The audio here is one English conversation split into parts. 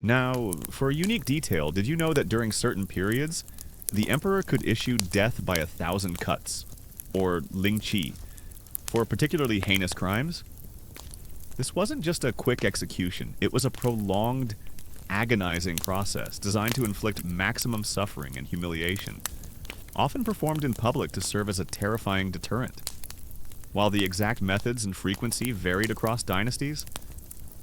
Now, for a unique detail, did you know that during certain periods, the emperor could issue death by 1,000 cuts, or ling chi, for particularly heinous crimes? This wasn't just a quick execution, it was a prolonged, agonizing process designed to inflict maximum suffering and humiliation, often performed in public to serve as a terrifying deterrent. While the exact methods and frequency varied across dynasties,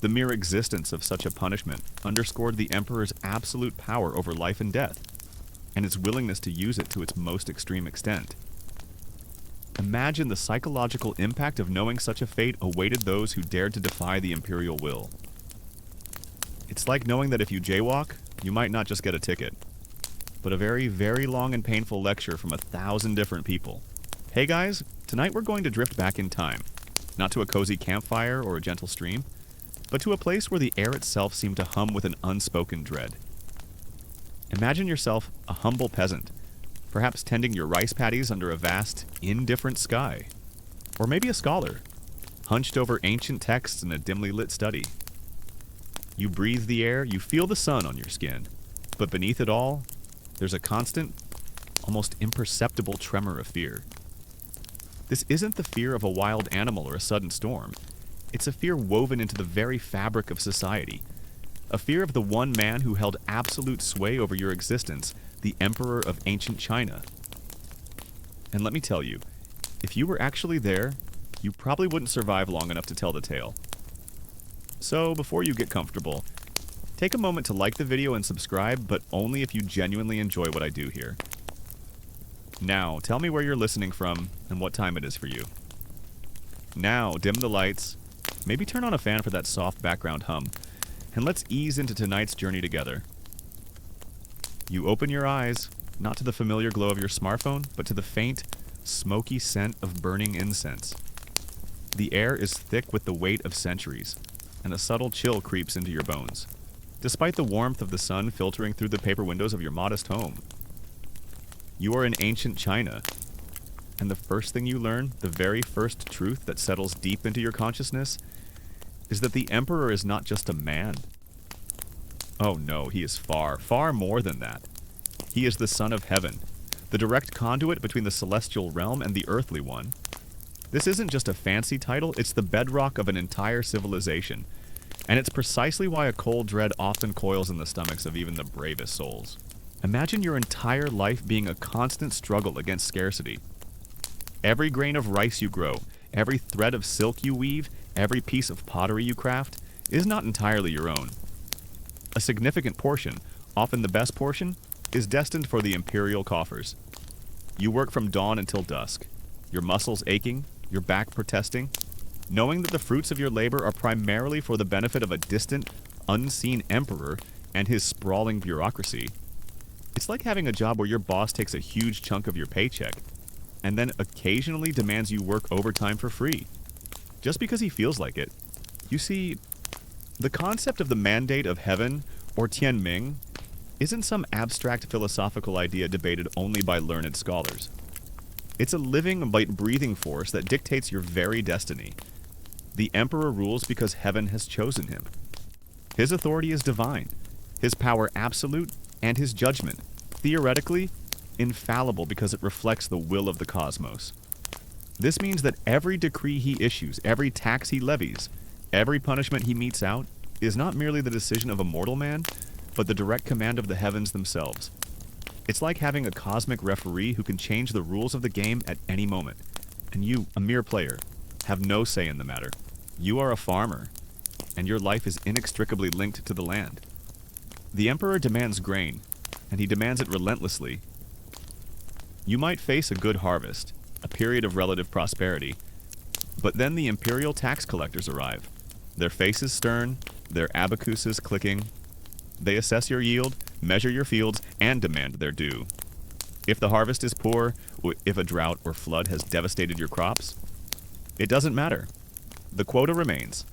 the mere existence of such a punishment underscored the emperor's absolute power over life and death, and his willingness to use it to its most extreme extent. Imagine the psychological impact of knowing such a fate awaited those who dared to defy the imperial will. It's like knowing that if you jaywalk, you might not just get a ticket, but a very, very long and painful lecture from 1,000 different people. Hey guys, tonight we're going to drift back in time, not to a cozy campfire or a gentle stream, but to a place where the air itself seemed to hum with an unspoken dread. Imagine yourself a humble peasant, perhaps tending your rice paddies under a vast, indifferent sky. Or maybe a scholar, hunched over ancient texts in a dimly lit study. You breathe the air, you feel the sun on your skin, but beneath it all, there's a constant, almost imperceptible tremor of fear. This isn't the fear of a wild animal or a sudden storm. It's a fear woven into the very fabric of society. A fear of the one man who held absolute sway over your existence, the Emperor of ancient China. And let me tell you, if you were actually there, you probably wouldn't survive long enough to tell the tale. So, before you get comfortable, take a moment to like the video and subscribe, but only if you genuinely enjoy what I do here. Now, tell me where you're listening from and what time it is for you. Now, dim the lights, maybe turn on a fan for that soft background hum, and let's ease into tonight's journey together. You open your eyes, not to the familiar glow of your smartphone, but to the faint, smoky scent of burning incense. The air is thick with the weight of centuries, and a subtle chill creeps into your bones, despite the warmth of the sun filtering through the paper windows of your modest home. You are in ancient China, and the first thing you learn, the very first truth that settles deep into your consciousness, is that the emperor is not just a man. Oh no, he is far, far more than that. He is the son of heaven, the direct conduit between the celestial realm and the earthly one. This isn't just a fancy title, it's the bedrock of an entire civilization, and it's precisely why a cold dread often coils in the stomachs of even the bravest souls. Imagine your entire life being a constant struggle against scarcity. Every grain of rice you grow, every thread of silk you weave, every piece of pottery you craft, is not entirely your own. A significant portion, often the best portion, is destined for the imperial coffers. You work from dawn until dusk, your muscles aching, your back protesting, knowing that the fruits of your labor are primarily for the benefit of a distant, unseen emperor and his sprawling bureaucracy. It's like having a job where your boss takes a huge chunk of your paycheck and then occasionally demands you work overtime for free, just because he feels like it. You see, the concept of the mandate of heaven, or Tianming, isn't some abstract philosophical idea debated only by learned scholars. It's a living, breathing force that dictates your very destiny. The emperor rules because heaven has chosen him. His authority is divine, his power absolute, and his judgment, theoretically, infallible because it reflects the will of the cosmos. This means that every decree he issues, every tax he levies, every punishment he metes out, is not merely the decision of a mortal man, but the direct command of the heavens themselves. It's like having a cosmic referee who can change the rules of the game at any moment, and you, a mere player, have no say in the matter. You are a farmer, and your life is inextricably linked to the land. The emperor demands grain, and he demands it relentlessly. You might face a good harvest, a period of relative prosperity, but then the imperial tax collectors arrive, their faces stern, their abacuses clicking. They assess your yield, measure your fields, and demand their due. If the harvest is poor, or if a drought or flood has devastated your crops, it doesn't matter. The quota remains.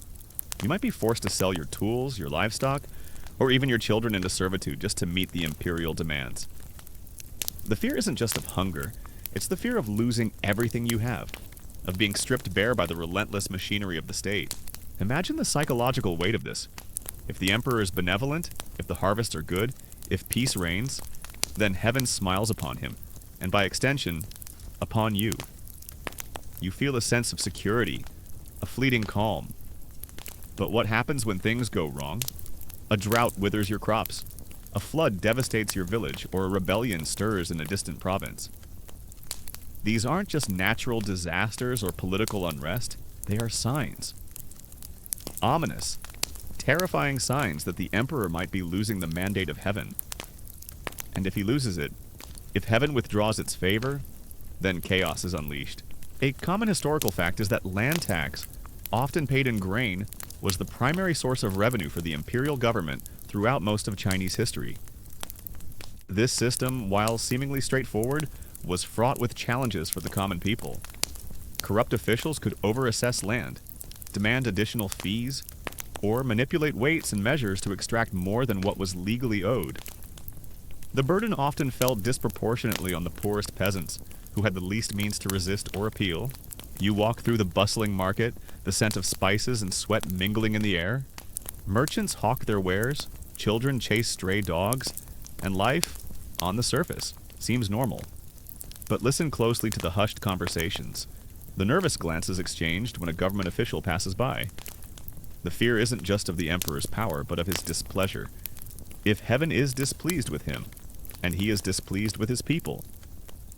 You might be forced to sell your tools, your livestock, or even your children into servitude just to meet the imperial demands. The fear isn't just of hunger, it's the fear of losing everything you have, of being stripped bare by the relentless machinery of the state. Imagine the psychological weight of this. If the emperor is benevolent, if the harvests are good, if peace reigns, then heaven smiles upon him, and by extension, upon you. You feel a sense of security, a fleeting calm. But what happens when things go wrong? A drought withers your crops, a flood devastates your village, or a rebellion stirs in a distant province. These aren't just natural disasters or political unrest, they are signs. Ominous, terrifying signs that the emperor might be losing the mandate of heaven. And if he loses it, if heaven withdraws its favor, then chaos is unleashed. A common historical fact is that land tax, often paid in grain, was the primary source of revenue for the imperial government throughout most of Chinese history. This system, while seemingly straightforward, was fraught with challenges for the common people. Corrupt officials could overassess land, demand additional fees, or manipulate weights and measures to extract more than what was legally owed. The burden often fell disproportionately on the poorest peasants, who had the least means to resist or appeal. You walk through the bustling market, the scent of spices and sweat mingling in the air. Merchants hawk their wares, children chase stray dogs, and life, on the surface, seems normal. But listen closely to the hushed conversations, the nervous glances exchanged when a government official passes by. The fear isn't just of the emperor's power, but of his displeasure. If heaven is displeased with him, and he is displeased with his people,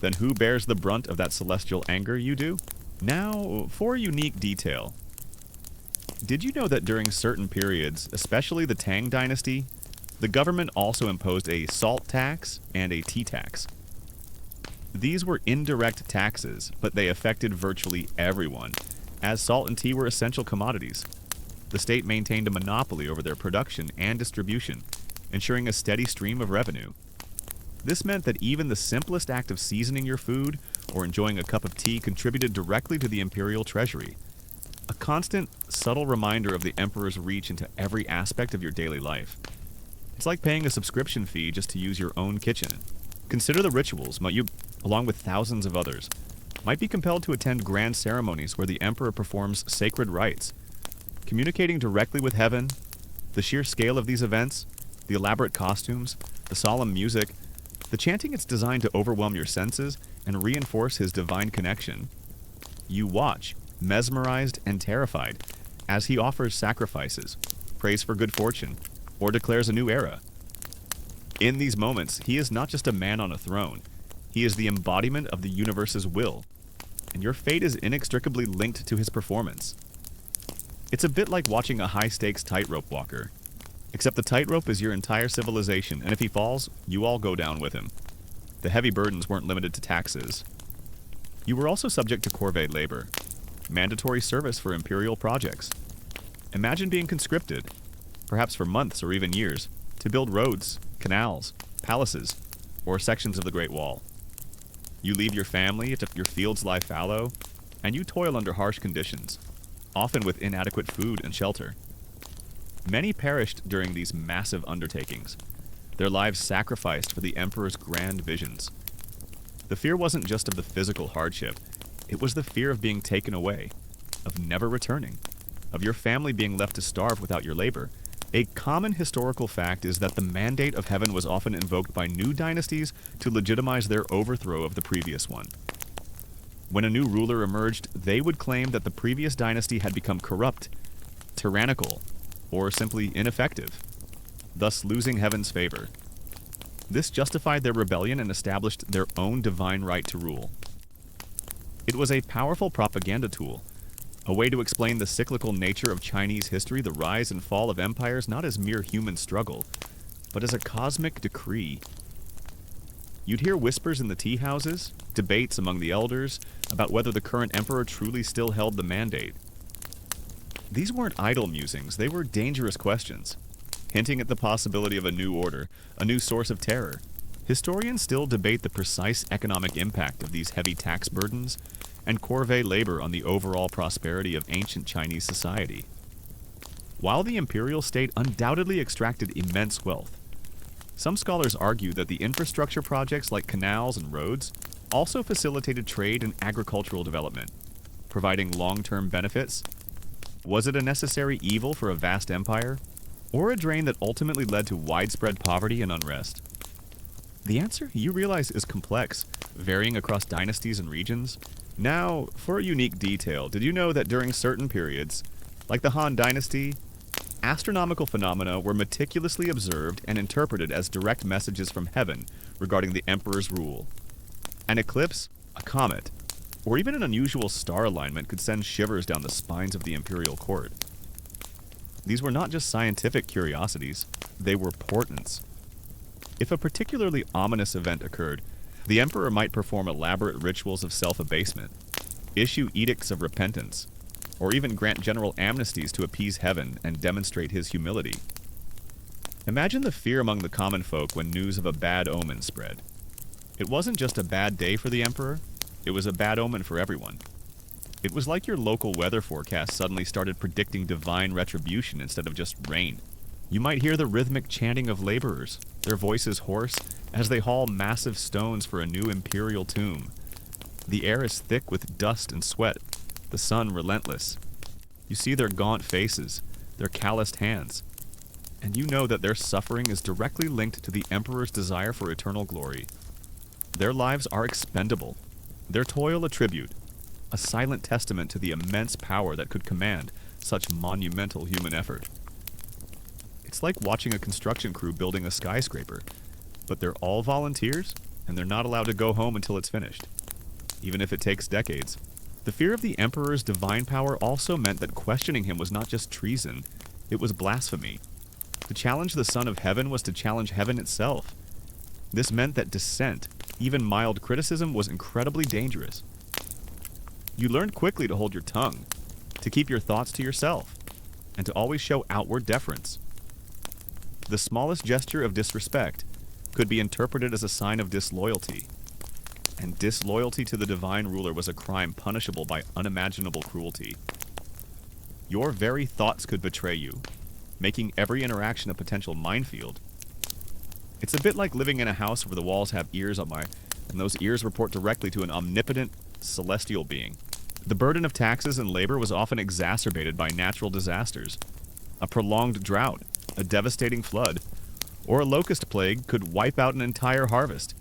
then who bears the brunt of that celestial anger? You do? Now, for a unique detail. Did you know that during certain periods, especially the Tang dynasty, the government also imposed a salt tax and a tea tax? These were indirect taxes, but they affected virtually everyone, as salt and tea were essential commodities. The state maintained a monopoly over their production and distribution, ensuring a steady stream of revenue. This meant that even the simplest act of seasoning your food or enjoying a cup of tea contributed directly to the imperial treasury. A constant, subtle reminder of the emperor's reach into every aspect of your daily life. It's like paying a subscription fee just to use your own kitchen. Consider the rituals you, along with thousands of others, might be compelled to attend grand ceremonies where the emperor performs sacred rites. Communicating directly with heaven, the sheer scale of these events, the elaborate costumes, the solemn music, the chanting it's designed to overwhelm your senses and reinforce his divine connection. You watch, mesmerized and terrified, as he offers sacrifices, prays for good fortune, or declares a new era. In these moments, he is not just a man on a throne, he is the embodiment of the universe's will, and your fate is inextricably linked to his performance. It's a bit like watching a high-stakes tightrope walker, except the tightrope is your entire civilization, and if he falls, you all go down with him. The heavy burdens weren't limited to taxes. You were also subject to corvée labor, mandatory service for imperial projects. Imagine being conscripted, perhaps for months or even years, to build roads, canals, palaces, or sections of the Great Wall. You leave your family if your fields lie fallow, and you toil under harsh conditions, often with inadequate food and shelter. Many perished during these massive undertakings, their lives sacrificed for the emperor's grand visions. The fear wasn't just of the physical hardship, it was the fear of being taken away, of never returning, of your family being left to starve without your labor. A common historical fact is that the mandate of heaven was often invoked by new dynasties to legitimize their overthrow of the previous one. When a new ruler emerged, they would claim that the previous dynasty had become corrupt, tyrannical, or simply ineffective, thus losing heaven's favor. This justified their rebellion and established their own divine right to rule. It was a powerful propaganda tool, a way to explain the cyclical nature of Chinese history, the rise and fall of empires not as mere human struggle, but as a cosmic decree. You'd hear whispers in the tea houses, debates among the elders, about whether the current emperor truly still held the mandate. These weren't idle musings, they were dangerous questions, hinting at the possibility of a new order, a new source of terror. Historians still debate the precise economic impact of these heavy tax burdens and corvée labor on the overall prosperity of ancient Chinese society. While the imperial state undoubtedly extracted immense wealth, some scholars argue that the infrastructure projects like canals and roads also facilitated trade and agricultural development, providing long-term benefits. Was it a necessary evil for a vast empire? Or a drain that ultimately led to widespread poverty and unrest? The answer, you realize, is complex, varying across dynasties and regions. Now, for a unique detail, did you know that during certain periods, like the Han Dynasty, astronomical phenomena were meticulously observed and interpreted as direct messages from heaven regarding the emperor's rule? An eclipse, a comet, or even an unusual star alignment could send shivers down the spines of the imperial court. These were not just scientific curiosities, they were portents. If a particularly ominous event occurred, the emperor might perform elaborate rituals of self-abasement, issue edicts of repentance, or even grant general amnesties to appease heaven and demonstrate his humility. Imagine the fear among the common folk when news of a bad omen spread. It wasn't just a bad day for the emperor, it was a bad omen for everyone. It was like your local weather forecast suddenly started predicting divine retribution instead of just rain. You might hear the rhythmic chanting of laborers, their voices hoarse, as they haul massive stones for a new imperial tomb. The air is thick with dust and sweat, the sun relentless. You see their gaunt faces, their calloused hands, and you know that their suffering is directly linked to the emperor's desire for eternal glory. Their lives are expendable, their toil a tribute, a silent testament to the immense power that could command such monumental human effort. It's like watching a construction crew building a skyscraper, but they're all volunteers, and they're not allowed to go home until it's finished, even if it takes decades. The fear of the emperor's divine power also meant that questioning him was not just treason, it was blasphemy. To challenge the Son of Heaven was to challenge heaven itself. This meant that dissent, even mild criticism, was incredibly dangerous. You learned quickly to hold your tongue, to keep your thoughts to yourself, and to always show outward deference. The smallest gesture of disrespect could be interpreted as a sign of disloyalty, and disloyalty to the divine ruler was a crime punishable by unimaginable cruelty. Your very thoughts could betray you, making every interaction a potential minefield. It's a bit like living in a house where the walls have ears and those ears report directly to an omnipotent, celestial being. The burden of taxes and labor was often exacerbated by natural disasters. A prolonged drought, a devastating flood, or a locust plague could wipe out an entire harvest.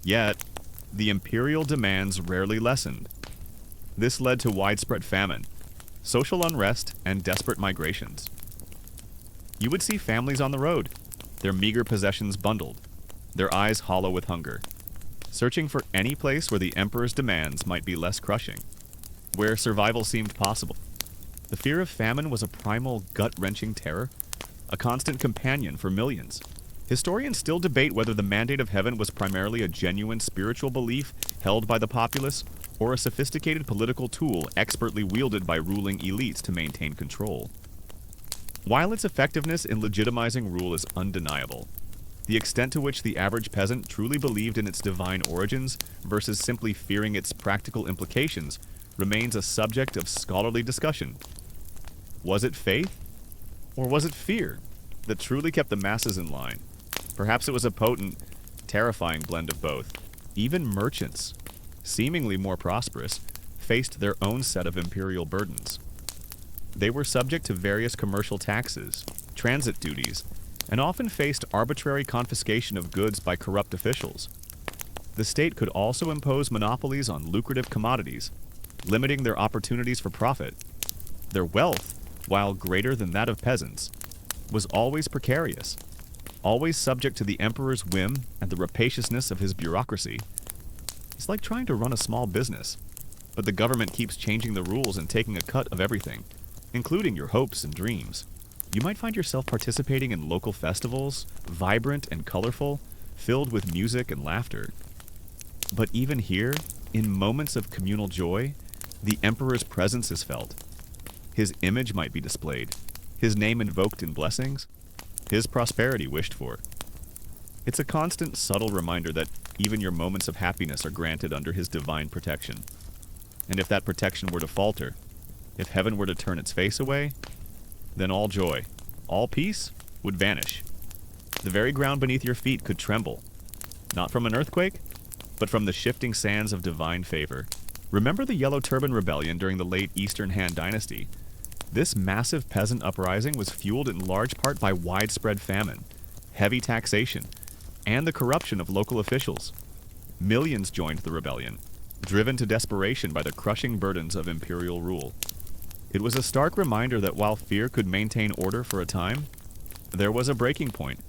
Yet, the imperial demands rarely lessened. This led to widespread famine, social unrest, and desperate migrations. You would see families on the road, their meager possessions bundled, their eyes hollow with hunger, searching for any place where the emperor's demands might be less crushing, where survival seemed possible. The fear of famine was a primal, gut-wrenching terror, a constant companion for millions. Historians still debate whether the mandate of heaven was primarily a genuine spiritual belief held by the populace, or a sophisticated political tool expertly wielded by ruling elites to maintain control. While its effectiveness in legitimizing rule is undeniable, the extent to which the average peasant truly believed in its divine origins versus simply fearing its practical implications remains a subject of scholarly discussion. Was it faith, or was it fear, that truly kept the masses in line? Perhaps it was a potent, terrifying blend of both. Even merchants, seemingly more prosperous, faced their own set of imperial burdens. They were subject to various commercial taxes, transit duties, and often faced arbitrary confiscation of goods by corrupt officials. The state could also impose monopolies on lucrative commodities, limiting their opportunities for profit. Their wealth, while greater than that of peasants, was always precarious, always subject to the emperor's whim and the rapaciousness of his bureaucracy. It's like trying to run a small business, but the government keeps changing the rules and taking a cut of everything, including your hopes and dreams. You might find yourself participating in local festivals, vibrant and colorful, filled with music and laughter. But even here, in moments of communal joy, the emperor's presence is felt. His image might be displayed, his name invoked in blessings, his prosperity wished for. It's a constant, subtle reminder that even your moments of happiness are granted under his divine protection. And if that protection were to falter, if heaven were to turn its face away, then all joy, all peace would vanish. The very ground beneath your feet could tremble, not from an earthquake, but from the shifting sands of divine favor. Remember the Yellow Turban Rebellion during the late Eastern Han Dynasty? This massive peasant uprising was fueled in large part by widespread famine, heavy taxation, and the corruption of local officials. Millions joined the rebellion, driven to desperation by the crushing burdens of imperial rule. It was a stark reminder that while fear could maintain order for a time, there was a breaking point,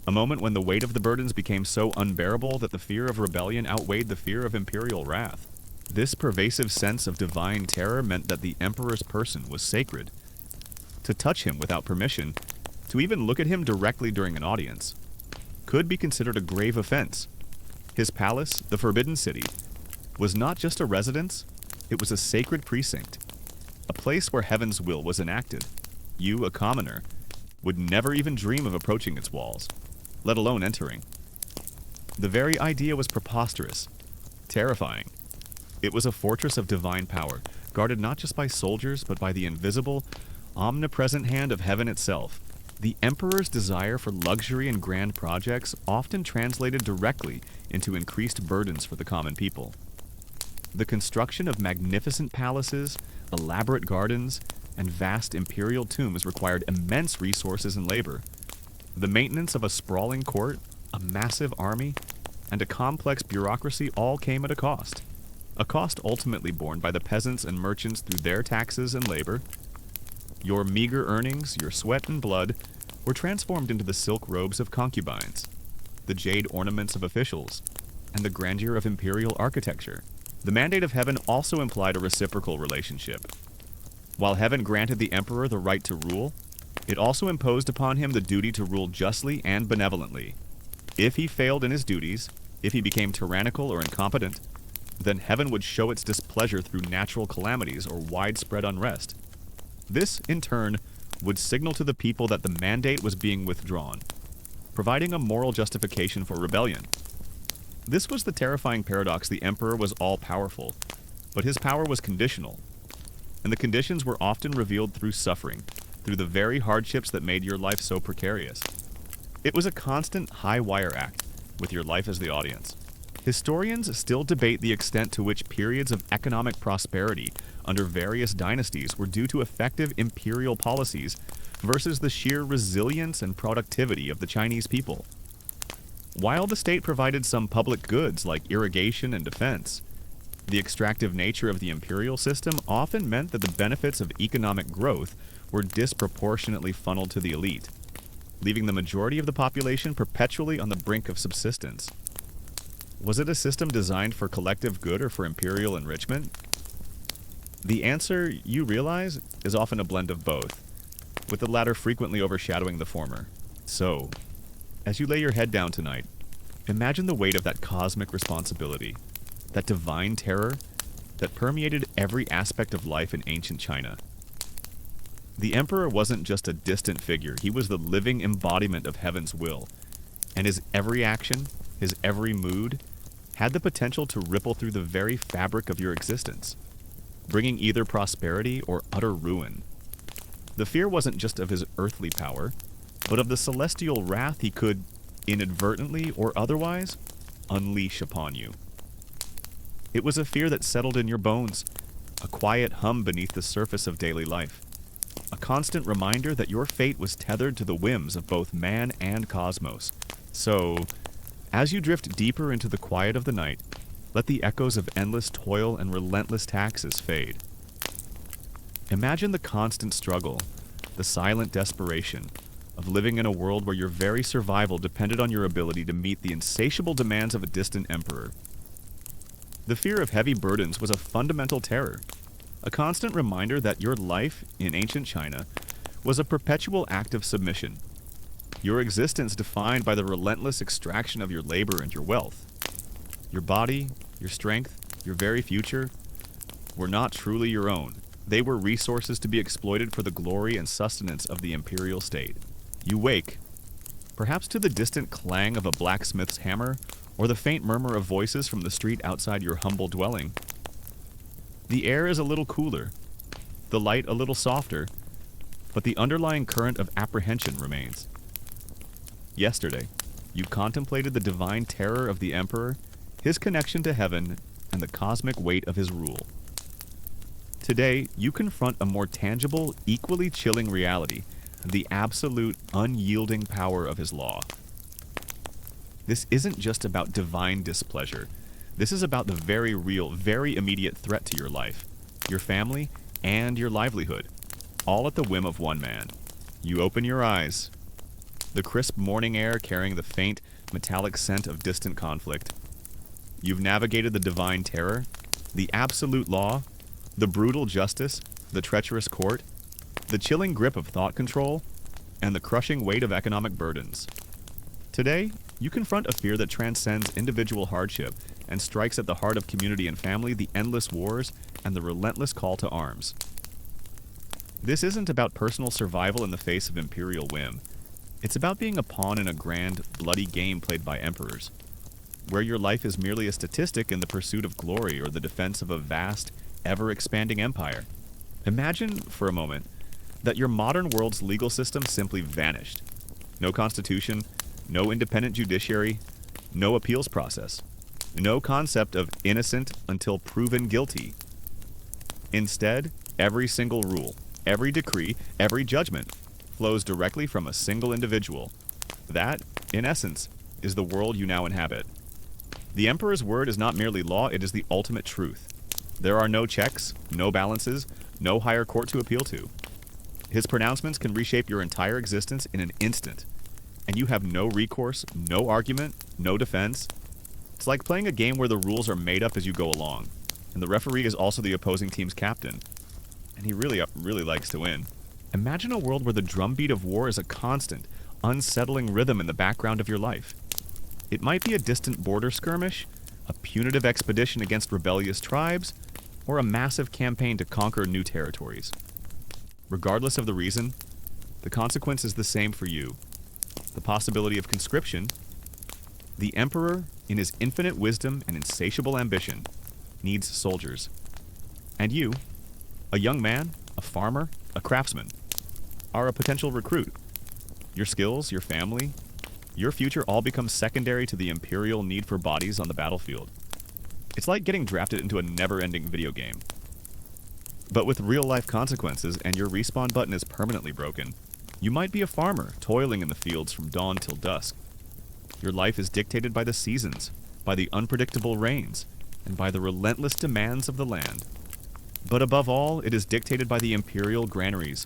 a moment when the weight of the burdens became so unbearable that the fear of rebellion outweighed the fear of imperial wrath. This pervasive sense of divine terror meant that the emperor's person was sacred. To touch him without permission, to even look at him directly during an audience, could be considered a grave offense. His palace, the Forbidden City, was not just a residence, it was a sacred precinct, a place where heaven's will was enacted. You, a commoner, would never even dream of approaching its walls, let alone entering. The very idea was preposterous, terrifying. It was a fortress of divine power, guarded not just by soldiers, but by the invisible, omnipresent hand of heaven itself. The emperor's desire for luxury and grand projects often translated directly into increased burdens for the common people. The construction of magnificent palaces, elaborate gardens, and vast imperial tombs required immense resources and labor. The maintenance of a sprawling court, a massive army, and a complex bureaucracy all came at a cost ultimately borne by the peasants and merchants through their taxes and labor. Your meager earnings, your sweat and blood, were transformed into the silk robes of concubines, the jade ornaments of officials, and the grandeur of imperial architecture. The mandate of heaven also implied a reciprocal relationship. While heaven granted the emperor the right to rule, it also imposed upon him the duty to rule justly and benevolently. If he failed in his duties, if he became tyrannical or incompetent, then heaven would show its displeasure through natural calamities or widespread unrest. This, in turn, would signal to the people that the mandate was being withdrawn, providing a moral justification for rebellion. This was the terrifying paradox. The emperor was all-powerful, but his power was conditional, and the conditions were often revealed through suffering, through the very hardships that made your life so precarious. It was a constant high-wire act, with your life as the audience. Historians still debate the extent to which periods of economic prosperity under various dynasties were due to effective imperial policies versus the sheer resilience and productivity of the Chinese people. While the state provided some public goods like irrigation and defense, the extractive nature of the imperial system often meant that the benefits of economic growth were disproportionately funneled to the elite, leaving the majority of the population perpetually on the brink of subsistence. Was it a system designed for collective good or for imperial enrichment? The answer, you realize, is often a blend of both, with the latter frequently overshadowing the former. So, as you lay your head down tonight, imagine the weight of that cosmic responsibility, that divine terror that permeated every aspect of life in ancient China. The emperor wasn't just a distant figure, he was the living embodiment of heaven's will, and his every action, his every mood, had the potential to ripple through the very fabric of your existence, bringing either prosperity or utter ruin. The fear wasn't just of his earthly power, but of the celestial wrath he could, inadvertently or otherwise, unleash upon you. It was a fear that settled in your bones, a quiet hum beneath the surface of daily life, a constant reminder that your fate was tethered to the whims of both man and cosmos. So, as you drift deeper into the quiet of the night, let the echoes of endless toil and relentless taxes fade. Imagine the constant struggle, the silent desperation, of living in a world where your very survival depended on your ability to meet the insatiable demands of a distant emperor. The fear of heavy burdens was a fundamental terror, a constant reminder that your life, in ancient China, was a perpetual act of submission. Your existence defined by the relentless extraction of your labor and your wealth. Your body, your strength, your very future were not truly your own. They were resources to be exploited for the glory and sustenance of the imperial state. You wake, perhaps to the distant clang of a blacksmith's hammer or the faint murmur of voices from the street outside your humble dwelling. The air is a little cooler, the light a little softer, but the underlying current of apprehension remains. Yesterday, you contemplated the divine terror of the emperor, his connection to heaven, and the cosmic weight of his rule. Today, you confront a more tangible, equally chilling reality, the absolute, unyielding power of his law. This isn't just about divine displeasure. This is about the very real, very immediate threat to your life, your family, and your livelihood, all at the whim of one man. You open your eyes, the crisp morning air carrying the faint, metallic scent of distant conflict. You've navigated the divine terror, the absolute law, the brutal justice, the treacherous court, the chilling grip of thought control, and the crushing weight of economic burdens. Today, you confront a fear that transcends individual hardship and strikes at the heart of community and family, the endless wars, and the relentless call to arms. This isn't about personal survival in the face of imperial whim. It's about being a pawn in a grand, bloody game played by emperors, where your life is merely a statistic in the pursuit of glory or the defense of a vast, ever-expanding empire. Imagine, for a moment, that your modern world's legal system simply vanished. No constitution, no independent judiciary, no appeals process, no concept of innocent until proven guilty. Instead, every single rule, every decree, every judgment flows directly from a single individual. That, in essence, is the world you now inhabit. The emperor's word is not merely law, it is the ultimate truth. There are no checks, no balances, no higher court to appeal to. His pronouncements can reshape your entire existence in an instant, and you have no recourse, no argument, no defense. It's like playing a game where the rules are made up as you go along, and the referee is also the opposing team's captain, and he really likes to win. Imagine a world where the drumbeat of war is a constant, unsettling rhythm in the background of your life. It might be a distant border skirmish, a punitive expedition against rebellious tribes, or a massive campaign to conquer new territories. Regardless of the reason, the consequence is the same for you. The possibility of conscription. The emperor, in his infinite wisdom and insatiable ambition, needs soldiers. And you, a young man, a farmer, a craftsman, are a potential recruit. Your skills, your family, your future all become secondary to the imperial need for bodies on the battlefield. It's like getting drafted into a never-ending video game, but with real-life consequences, and your respawn button is permanently broken. You might be a farmer, toiling in the fields from dawn till dusk. Your life is dictated by the seasons, by the unpredictable rains, and by the relentless demands of the land. But above all, it is dictated by the imperial granaries.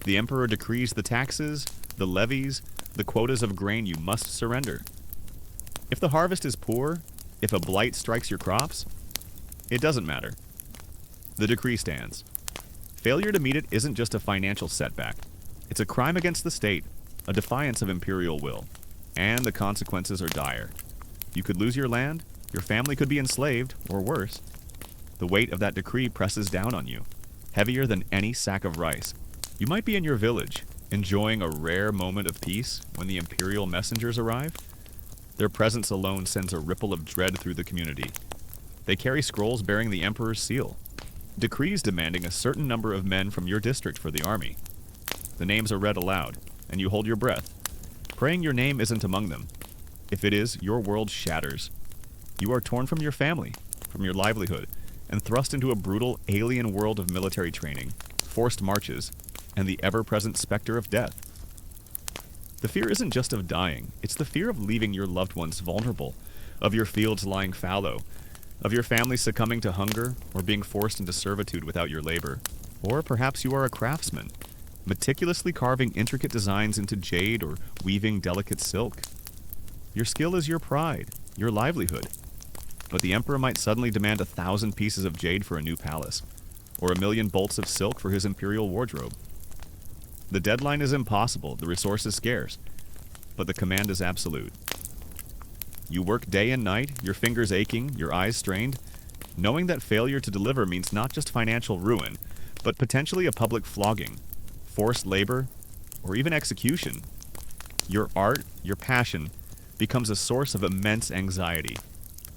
The emperor decrees the taxes, the levies, the quotas of grain you must surrender. If the harvest is poor, if a blight strikes your crops, it doesn't matter. The decree stands. Failure to meet it isn't just a financial setback. It's a crime against the state, a defiance of imperial will. And the consequences are dire. You could lose your land, your family could be enslaved, or worse. The weight of that decree presses down on you, heavier than any sack of rice. You might be in your village, enjoying a rare moment of peace when the imperial messengers arrive. Their presence alone sends a ripple of dread through the community. They carry scrolls bearing the emperor's seal, decrees demanding a certain number of men from your district for the army. The names are read aloud, and you hold your breath, praying your name isn't among them. If it is, your world shatters. You are torn from your family, from your livelihood, and thrust into a brutal alien world of military training, forced marches, and the ever-present specter of death. The fear isn't just of dying, it's the fear of leaving your loved ones vulnerable, of your fields lying fallow, of your family succumbing to hunger or being forced into servitude without your labor. Or perhaps you are a craftsman, meticulously carving intricate designs into jade or weaving delicate silk. Your skill is your pride, your livelihood. But the emperor might suddenly demand 1,000 pieces of jade for a new palace, or 1,000,000 bolts of silk for his imperial wardrobe. The deadline is impossible, the resource is scarce, but the command is absolute. You work day and night, your fingers aching, your eyes strained, knowing that failure to deliver means not just financial ruin, but potentially a public flogging, forced labor, or even execution. Your art, your passion, becomes a source of immense anxiety,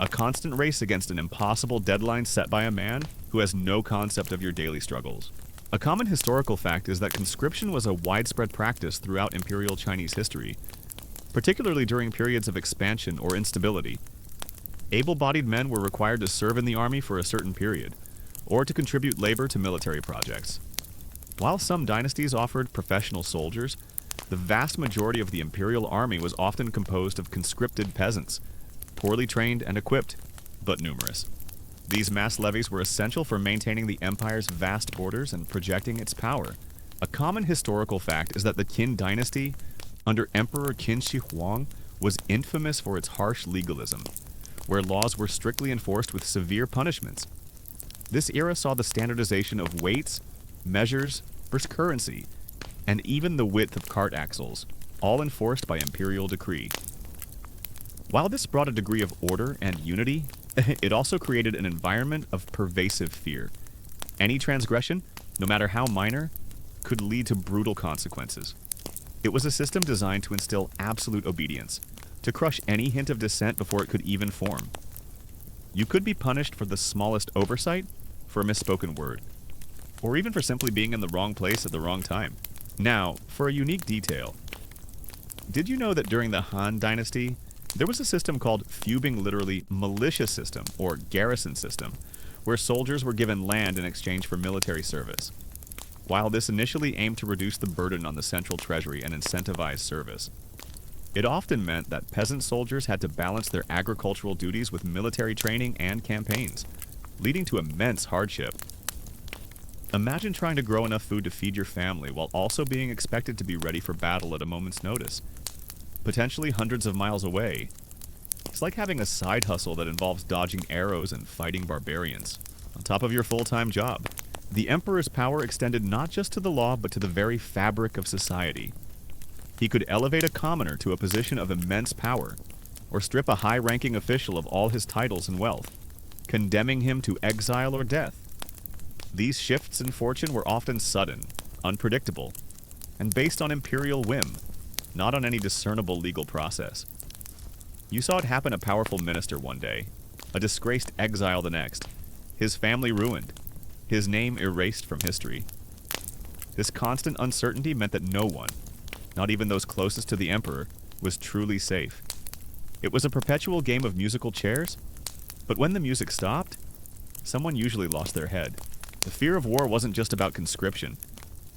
a constant race against an impossible deadline set by a man who has no concept of your daily struggles. A common historical fact is that conscription was a widespread practice throughout imperial Chinese history, particularly during periods of expansion or instability. Able-bodied men were required to serve in the army for a certain period, or to contribute labor to military projects. While some dynasties offered professional soldiers, the vast majority of the imperial army was often composed of conscripted peasants, poorly trained and equipped, but numerous. These mass levies were essential for maintaining the empire's vast borders and projecting its power. A common historical fact is that the Qin dynasty, under Emperor Qin Shi Huang, was infamous for its harsh legalism, where laws were strictly enforced with severe punishments. This era saw the standardization of weights, measures, versus currency, and even the width of cart axles, all enforced by imperial decree. While this brought a degree of order and unity, it also created an environment of pervasive fear. Any transgression, no matter how minor, could lead to brutal consequences. It was a system designed to instill absolute obedience, to crush any hint of dissent before it could even form. You could be punished for the smallest oversight, for a misspoken word, or even for simply being in the wrong place at the wrong time. Now, for a unique detail. Did you know that during the Han Dynasty, there was a system called Fubing, literally militia system, or garrison system, where soldiers were given land in exchange for military service? While this initially aimed to reduce the burden on the central treasury and incentivize service, it often meant that peasant soldiers had to balance their agricultural duties with military training and campaigns, leading to immense hardship. Imagine trying to grow enough food to feed your family while also being expected to be ready for battle at a moment's notice, potentially hundreds of miles away. It's like having a side hustle that involves dodging arrows and fighting barbarians, on top of your full-time job. The emperor's power extended not just to the law, but to the very fabric of society. He could elevate a commoner to a position of immense power, or strip a high-ranking official of all his titles and wealth, condemning him to exile or death. These shifts in fortune were often sudden, unpredictable, and based on imperial whim, not on any discernible legal process. You saw it happen a powerful minister one day, a disgraced exile the next, his family ruined, his name erased from history. This constant uncertainty meant that no one, not even those closest to the emperor, was truly safe. It was a perpetual game of musical chairs, but when the music stopped, someone usually lost their head. The fear of war wasn't just about conscription.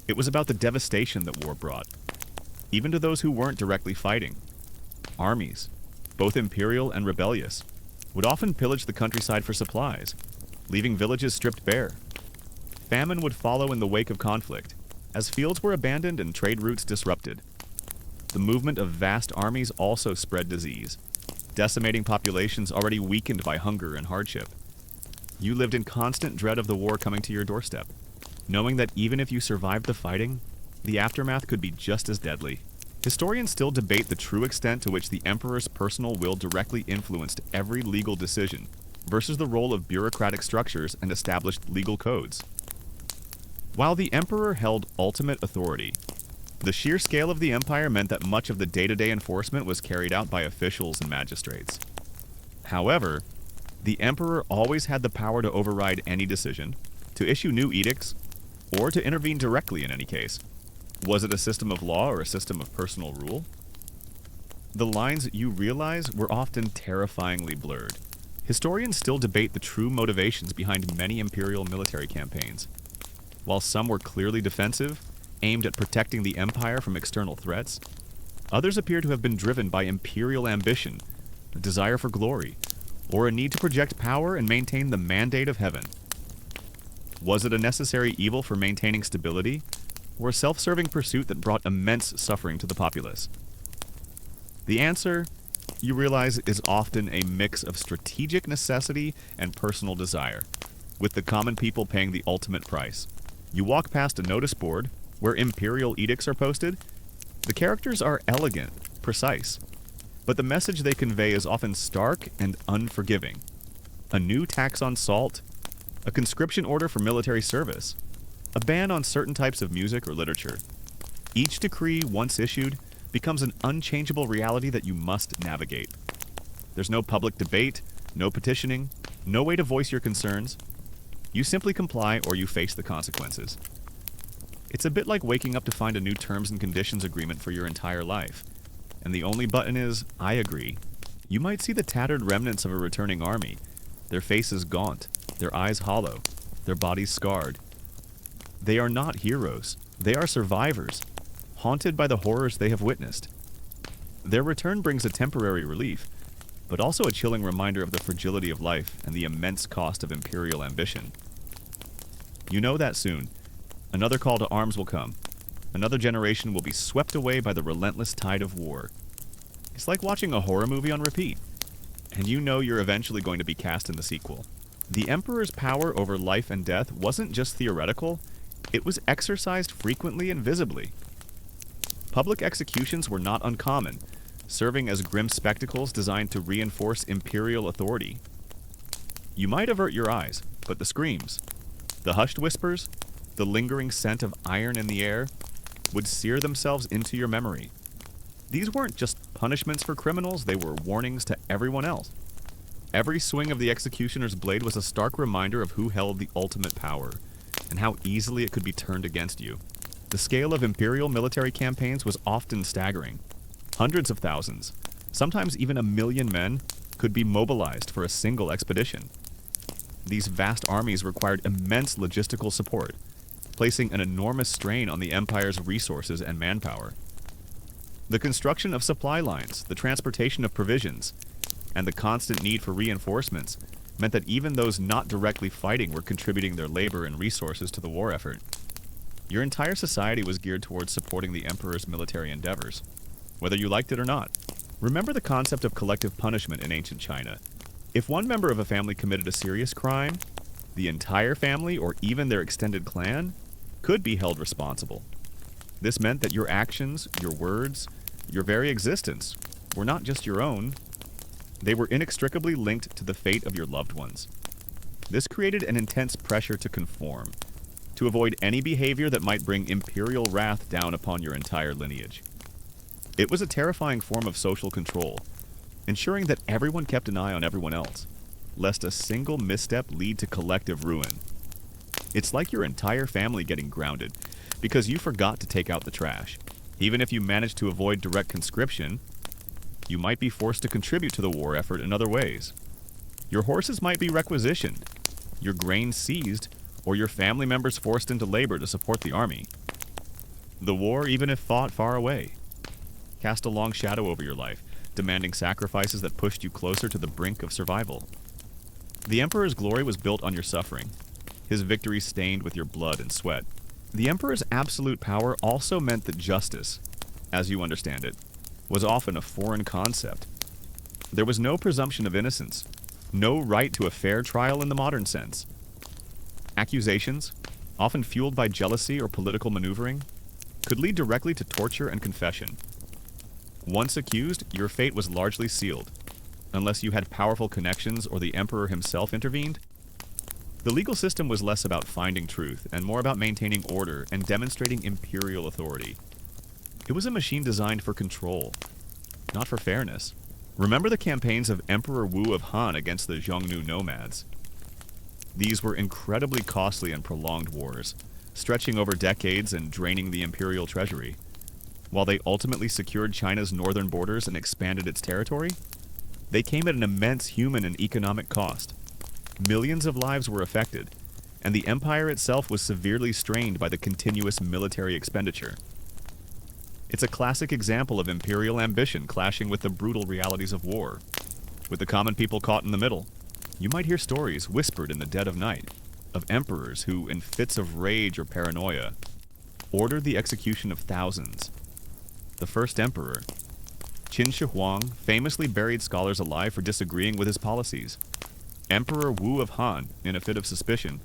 It was about the devastation that war brought, even to those who weren't directly fighting. Armies, both imperial and rebellious, would often pillage the countryside for supplies, leaving villages stripped bare. Famine would follow in the wake of conflict, as fields were abandoned and trade routes disrupted. The movement of vast armies also spread disease, decimating populations already weakened by hunger and hardship. You lived in constant dread of the war coming to your doorstep, knowing that even if you survived the fighting, the aftermath could be just as deadly. Historians still debate the true extent to which the emperor's personal will directly influenced every legal decision versus the role of bureaucratic structures and established legal codes. While the emperor held ultimate authority, the sheer scale of the empire meant that much of the day-to-day enforcement was carried out by officials and magistrates. However, the emperor always had the power to override any decision, to issue new edicts, or to intervene directly in any case. Was it a system of law or a system of personal rule? The lines, you realize, were often terrifyingly blurred. Historians still debate the true motivations behind many imperial military campaigns. While some were clearly defensive, aimed at protecting the empire from external threats, others appear to have been driven by imperial ambition, a desire for glory, or a need to project power and maintain the mandate of heaven. Was it a necessary evil for maintaining stability, or a self-serving pursuit that brought immense suffering to the populace? The answer, you realize, is often a mix of strategic necessity and personal desire, with the common people paying the ultimate price. You walk past a notice board where imperial edicts are posted. The characters are elegant, precise, but the message they convey is often stark and unforgiving. A new tax on salt, a conscription order for military service, a ban on certain types of music or literature. Each decree, once issued, becomes an unchangeable reality that you must navigate. There's no public debate, no petitioning, no way to voice your concerns. You simply comply or you face the consequences. It's a bit like waking up to find a new terms and conditions agreement for your entire life, and the only button is, I agree. You might see the tattered remnants of a returning army, their faces gaunt, their eyes hollow, their bodies scarred. They are not heroes. They are survivors, haunted by the horrors they have witnessed. Their return brings a temporary relief, but also a chilling reminder of the fragility of life and the immense cost of imperial ambition. You know that soon. Another call to arms will come. Another generation will be swept away by the relentless tide of war. It's like watching a horror movie on repeat, and you know you're eventually going to be cast in the sequel. The Emperor's power over life and death wasn't just theoretical, it was exercised frequently and visibly. Public executions were not uncommon, serving as grim spectacles designed to reinforce imperial authority. You might avert your eyes, but the screams, the hushed whispers, the lingering scent of iron in the air, would sear themselves into your memory. These weren't just punishments for criminals, they were warnings to everyone else. Every swing of the executioner's blade was a stark reminder of who held the ultimate power, and how easily it could be turned against you. The scale of imperial military campaigns was often staggering. Hundreds of thousands, sometimes even 1 million men, could be mobilized for a single expedition. These vast armies required immense logistical support, placing an enormous strain on the empire's resources and manpower. The construction of supply lines, the transportation of provisions, and the constant need for reinforcements meant that even those not directly fighting were contributing their labor and resources to the war effort. Your entire society was geared towards supporting the emperor's military endeavors, whether you liked it or not. Remember the concept of collective punishment in ancient China. If one member of a family committed a serious crime, the entire family, or even their extended clan, could be held responsible. This meant that your actions, your words, your very existence were not just your own, they were inextricably linked to the fate of your loved ones. This created an intense pressure to conform, to avoid any behavior that might bring imperial wrath down upon your entire lineage. It was a terrifying form of social control, ensuring that everyone kept an eye on everyone else, lest a single misstep lead to collective ruin. It's like your entire family getting grounded, because you forgot to take out the trash. Even if you managed to avoid direct conscription, you might be forced to contribute to the war effort in other ways. Your horses might be requisitioned, your grain seized, or your family members forced into labor to support the army. The war, even if fought far away, cast a long shadow over your life, demanding sacrifices that pushed you closer to the brink of survival. The Emperor's glory was built on your suffering, his victory stained with your blood and sweat. The Emperor's absolute power also meant that justice, as you understand it, was often a foreign concept. There was no presumption of innocence, no right to a fair trial in the modern sense. Accusations, often fueled by jealousy or political maneuvering, could lead directly to torture and confession. Once accused, your fate was largely sealed, unless you had powerful connections or the Emperor himself intervened. The legal system was less about finding truth and more about maintaining order and demonstrating imperial authority. It was a machine designed for control, not for fairness. Remember the campaigns of Emperor Wu of Han against the Xiongnu nomads. These were incredibly costly and prolonged wars, stretching over decades and draining the imperial treasury. While they ultimately secured China's northern borders and expanded its territory, they came at an immense human and economic cost. Millions of lives were affected, and the empire itself was severely strained by the continuous military expenditure. It's a classic example of imperial ambition clashing with the brutal realities of war, with the common people caught in the middle. You might hear stories whispered in the dead of night of emperors who, in fits of rage or paranoia, ordered the execution of thousands. The first emperor, Qin Shi Huang, famously buried scholars alive for disagreeing with his policies. Emperor Wu of Han, in a fit of suspicion,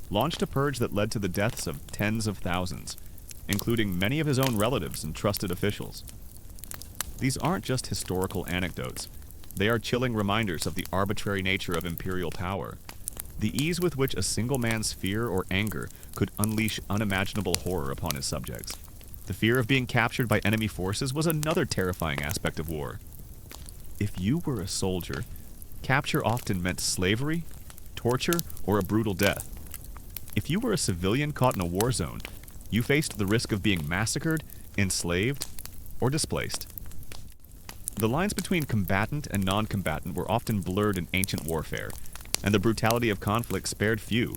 launched a purge that led to the deaths of tens of thousands, including many of his own relatives and trusted officials. These aren't just historical anecdotes. They are chilling reminders of the arbitrary nature of imperial power, the ease with which a single man's fear or anger could unleash unimaginable horror upon his subjects. The fear of being captured by enemy forces was another terrifying aspect of war. If you were a soldier, capture often meant slavery, torture, or a brutal death. If you were a civilian caught in a war zone, you faced the risk of being massacred, enslaved, or displaced. The lines between combatant and non-combatant were often blurred in ancient warfare, and the brutality of conflict spared few.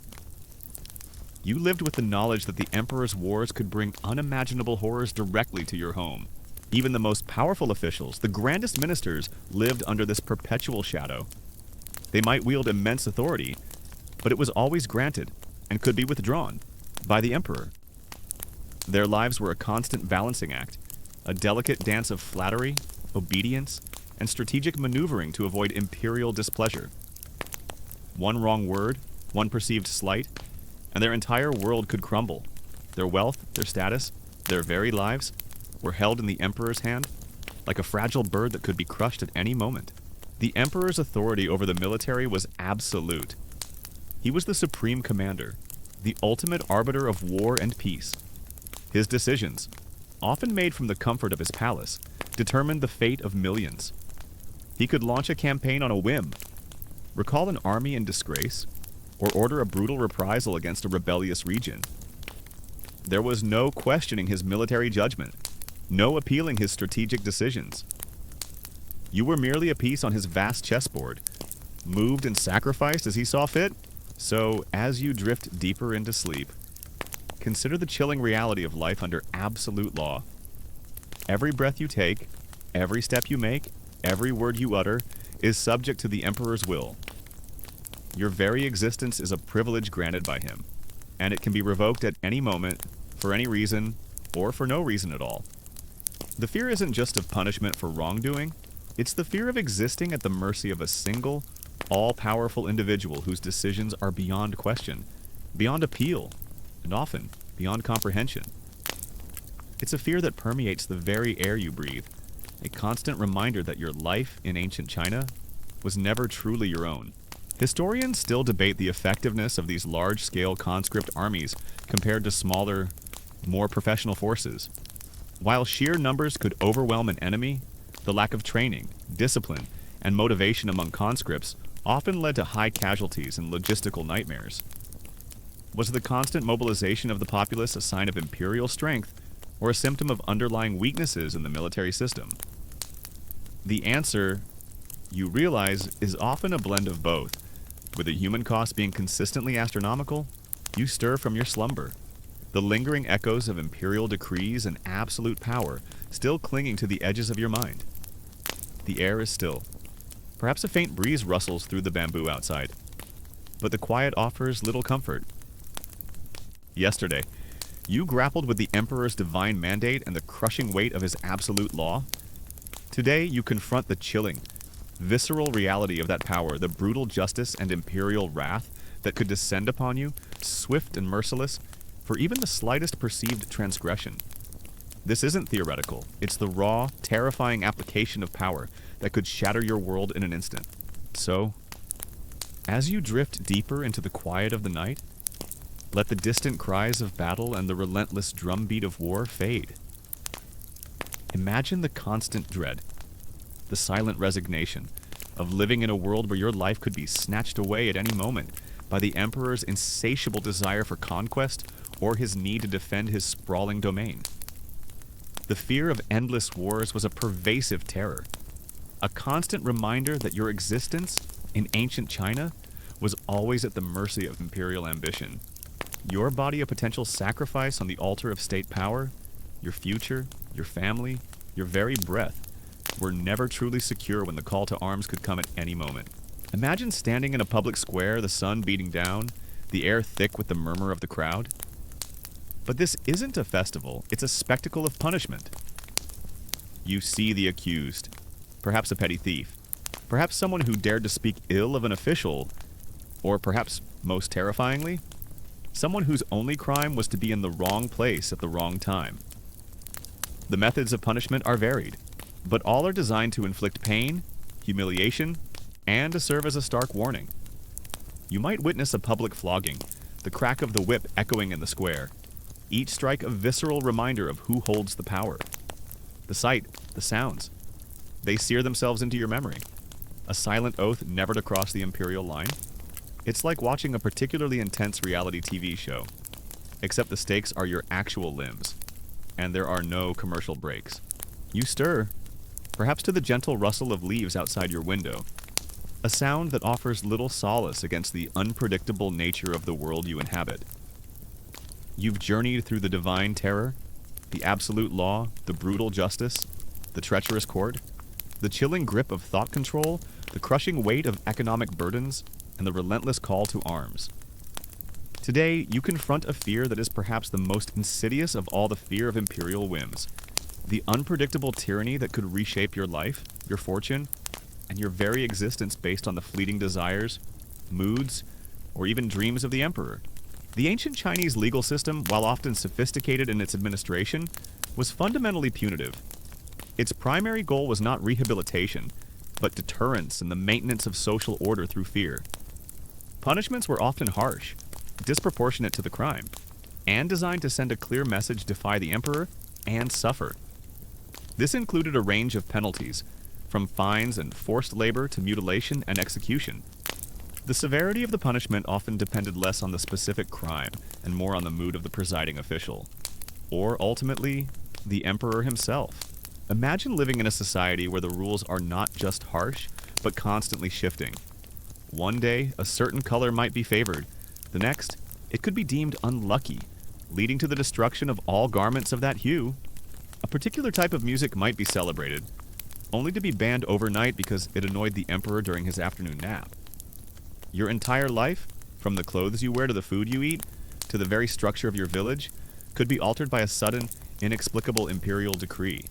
You lived with the knowledge that the Emperor's wars could bring unimaginable horrors directly to your home. Even the most powerful officials, the grandest ministers, lived under this perpetual shadow. They might wield immense authority, but it was always granted and could be withdrawn by the Emperor. Their lives were a constant balancing act, a delicate dance of flattery, obedience, and strategic maneuvering to avoid imperial displeasure. One wrong word, one perceived slight, and their entire world could crumble. Their wealth, their status, their very lives were held in the Emperor's hand, like a fragile bird that could be crushed at any moment. The Emperor's authority over the military was absolute. He was the supreme commander, the ultimate arbiter of war and peace. His decisions, often made from the comfort of his palace, determined the fate of millions. He could launch a campaign on a whim, recall an army in disgrace, or order a brutal reprisal against a rebellious region. There was no questioning his military judgment, no appealing his strategic decisions. You were merely a piece on his vast chessboard, moved and sacrificed as he saw fit. So, as you drift deeper into sleep, consider the chilling reality of life under absolute law. Every breath you take, every step you make, every word you utter is subject to the Emperor's will. Your very existence is a privilege granted by him, and it can be revoked at any moment, for any reason, or for no reason at all. The fear isn't just of punishment for wrongdoing, it's the fear of existing at the mercy of a single, all-powerful individual whose decisions are beyond question, beyond appeal, and often beyond comprehension. It's a fear that permeates the very air you breathe, a constant reminder that your life in ancient China was never truly your own. Historians still debate the effectiveness of these large-scale conscript armies compared to smaller, more professional forces. While sheer numbers could overwhelm an enemy, the lack of training, discipline, and motivation among conscripts often led to high casualties and logistical nightmares. Was the constant mobilization of the populace a sign of imperial strength or a symptom of underlying weaknesses in the military system? The answer, you realize, is often a blend of both. With the human cost being consistently astronomical, you stir from your slumber, the lingering echoes of imperial decrees and absolute power still clinging to the edges of your mind. The air is still. Perhaps a faint breeze rustles through the bamboo outside, but the quiet offers little comfort. Yesterday, you grappled with the Emperor's divine mandate and the crushing weight of his absolute law. Today, you confront the chilling, visceral reality of that power, the brutal justice and imperial wrath that could descend upon you, swift and merciless, for even the slightest perceived transgression. This isn't theoretical. It's the raw, terrifying application of power that could shatter your world in an instant. So, as you drift deeper into the quiet of the night, let the distant cries of battle and the relentless drumbeat of war fade. Imagine the constant dread, the silent resignation of living in a world where your life could be snatched away at any moment by the Emperor's insatiable desire for conquest or his need to defend his sprawling domain. The fear of endless wars was a pervasive terror, a constant reminder that your existence in ancient China was always at the mercy of imperial ambition. Your body a potential sacrifice on the altar of state power, your future, your family, your very breath were never truly secure when the call to arms could come at any moment. Imagine standing in a public square, the sun beating down, the air thick with the murmur of the crowd. But this isn't a festival, it's a spectacle of punishment. You see the accused, perhaps a petty thief, perhaps someone who dared to speak ill of an official, or perhaps, most terrifyingly, someone whose only crime was to be in the wrong place at the wrong time. The methods of punishment are varied, but all are designed to inflict pain, humiliation, and to serve as a stark warning. You might witness a public flogging, the crack of the whip echoing in the square, each strike a visceral reminder of who holds the power. The sight, the sounds, they sear themselves into your memory. A silent oath never to cross the imperial line. It's like watching a particularly intense reality TV show, except the stakes are your actual limbs, and there are no commercial breaks. You stir, perhaps to the gentle rustle of leaves outside your window, a sound that offers little solace against the unpredictable nature of the world you inhabit. You've journeyed through the divine terror, the absolute law, the brutal justice, the treacherous court, the chilling grip of thought control, the crushing weight of economic burdens, and the relentless call to arms. Today, you confront a fear that is perhaps the most insidious of all the fear of imperial whims, the unpredictable tyranny that could reshape your life, your fortune, and your very existence based on the fleeting desires, moods, or even dreams of the emperor. The ancient Chinese legal system, while often sophisticated in its administration, was fundamentally punitive. Its primary goal was not rehabilitation, but deterrence and the maintenance of social order through fear. Punishments were often harsh, disproportionate to the crime, and designed to send a clear message: defy the emperor and suffer. This included a range of penalties, from fines and forced labor to mutilation and execution. The severity of the punishment often depended less on the specific crime and more on the mood of the presiding official, or ultimately, the emperor himself. Imagine living in a society where the rules are not just harsh, but constantly shifting. One day, a certain color might be favored. The next, it could be deemed unlucky, leading to the destruction of all garments of that hue. A particular type of music might be celebrated, only to be banned overnight because it annoyed the emperor during his afternoon nap. Your entire life, from the clothes you wear to the food you eat, to the very structure of your village, could be altered by a sudden, inexplicable imperial decree.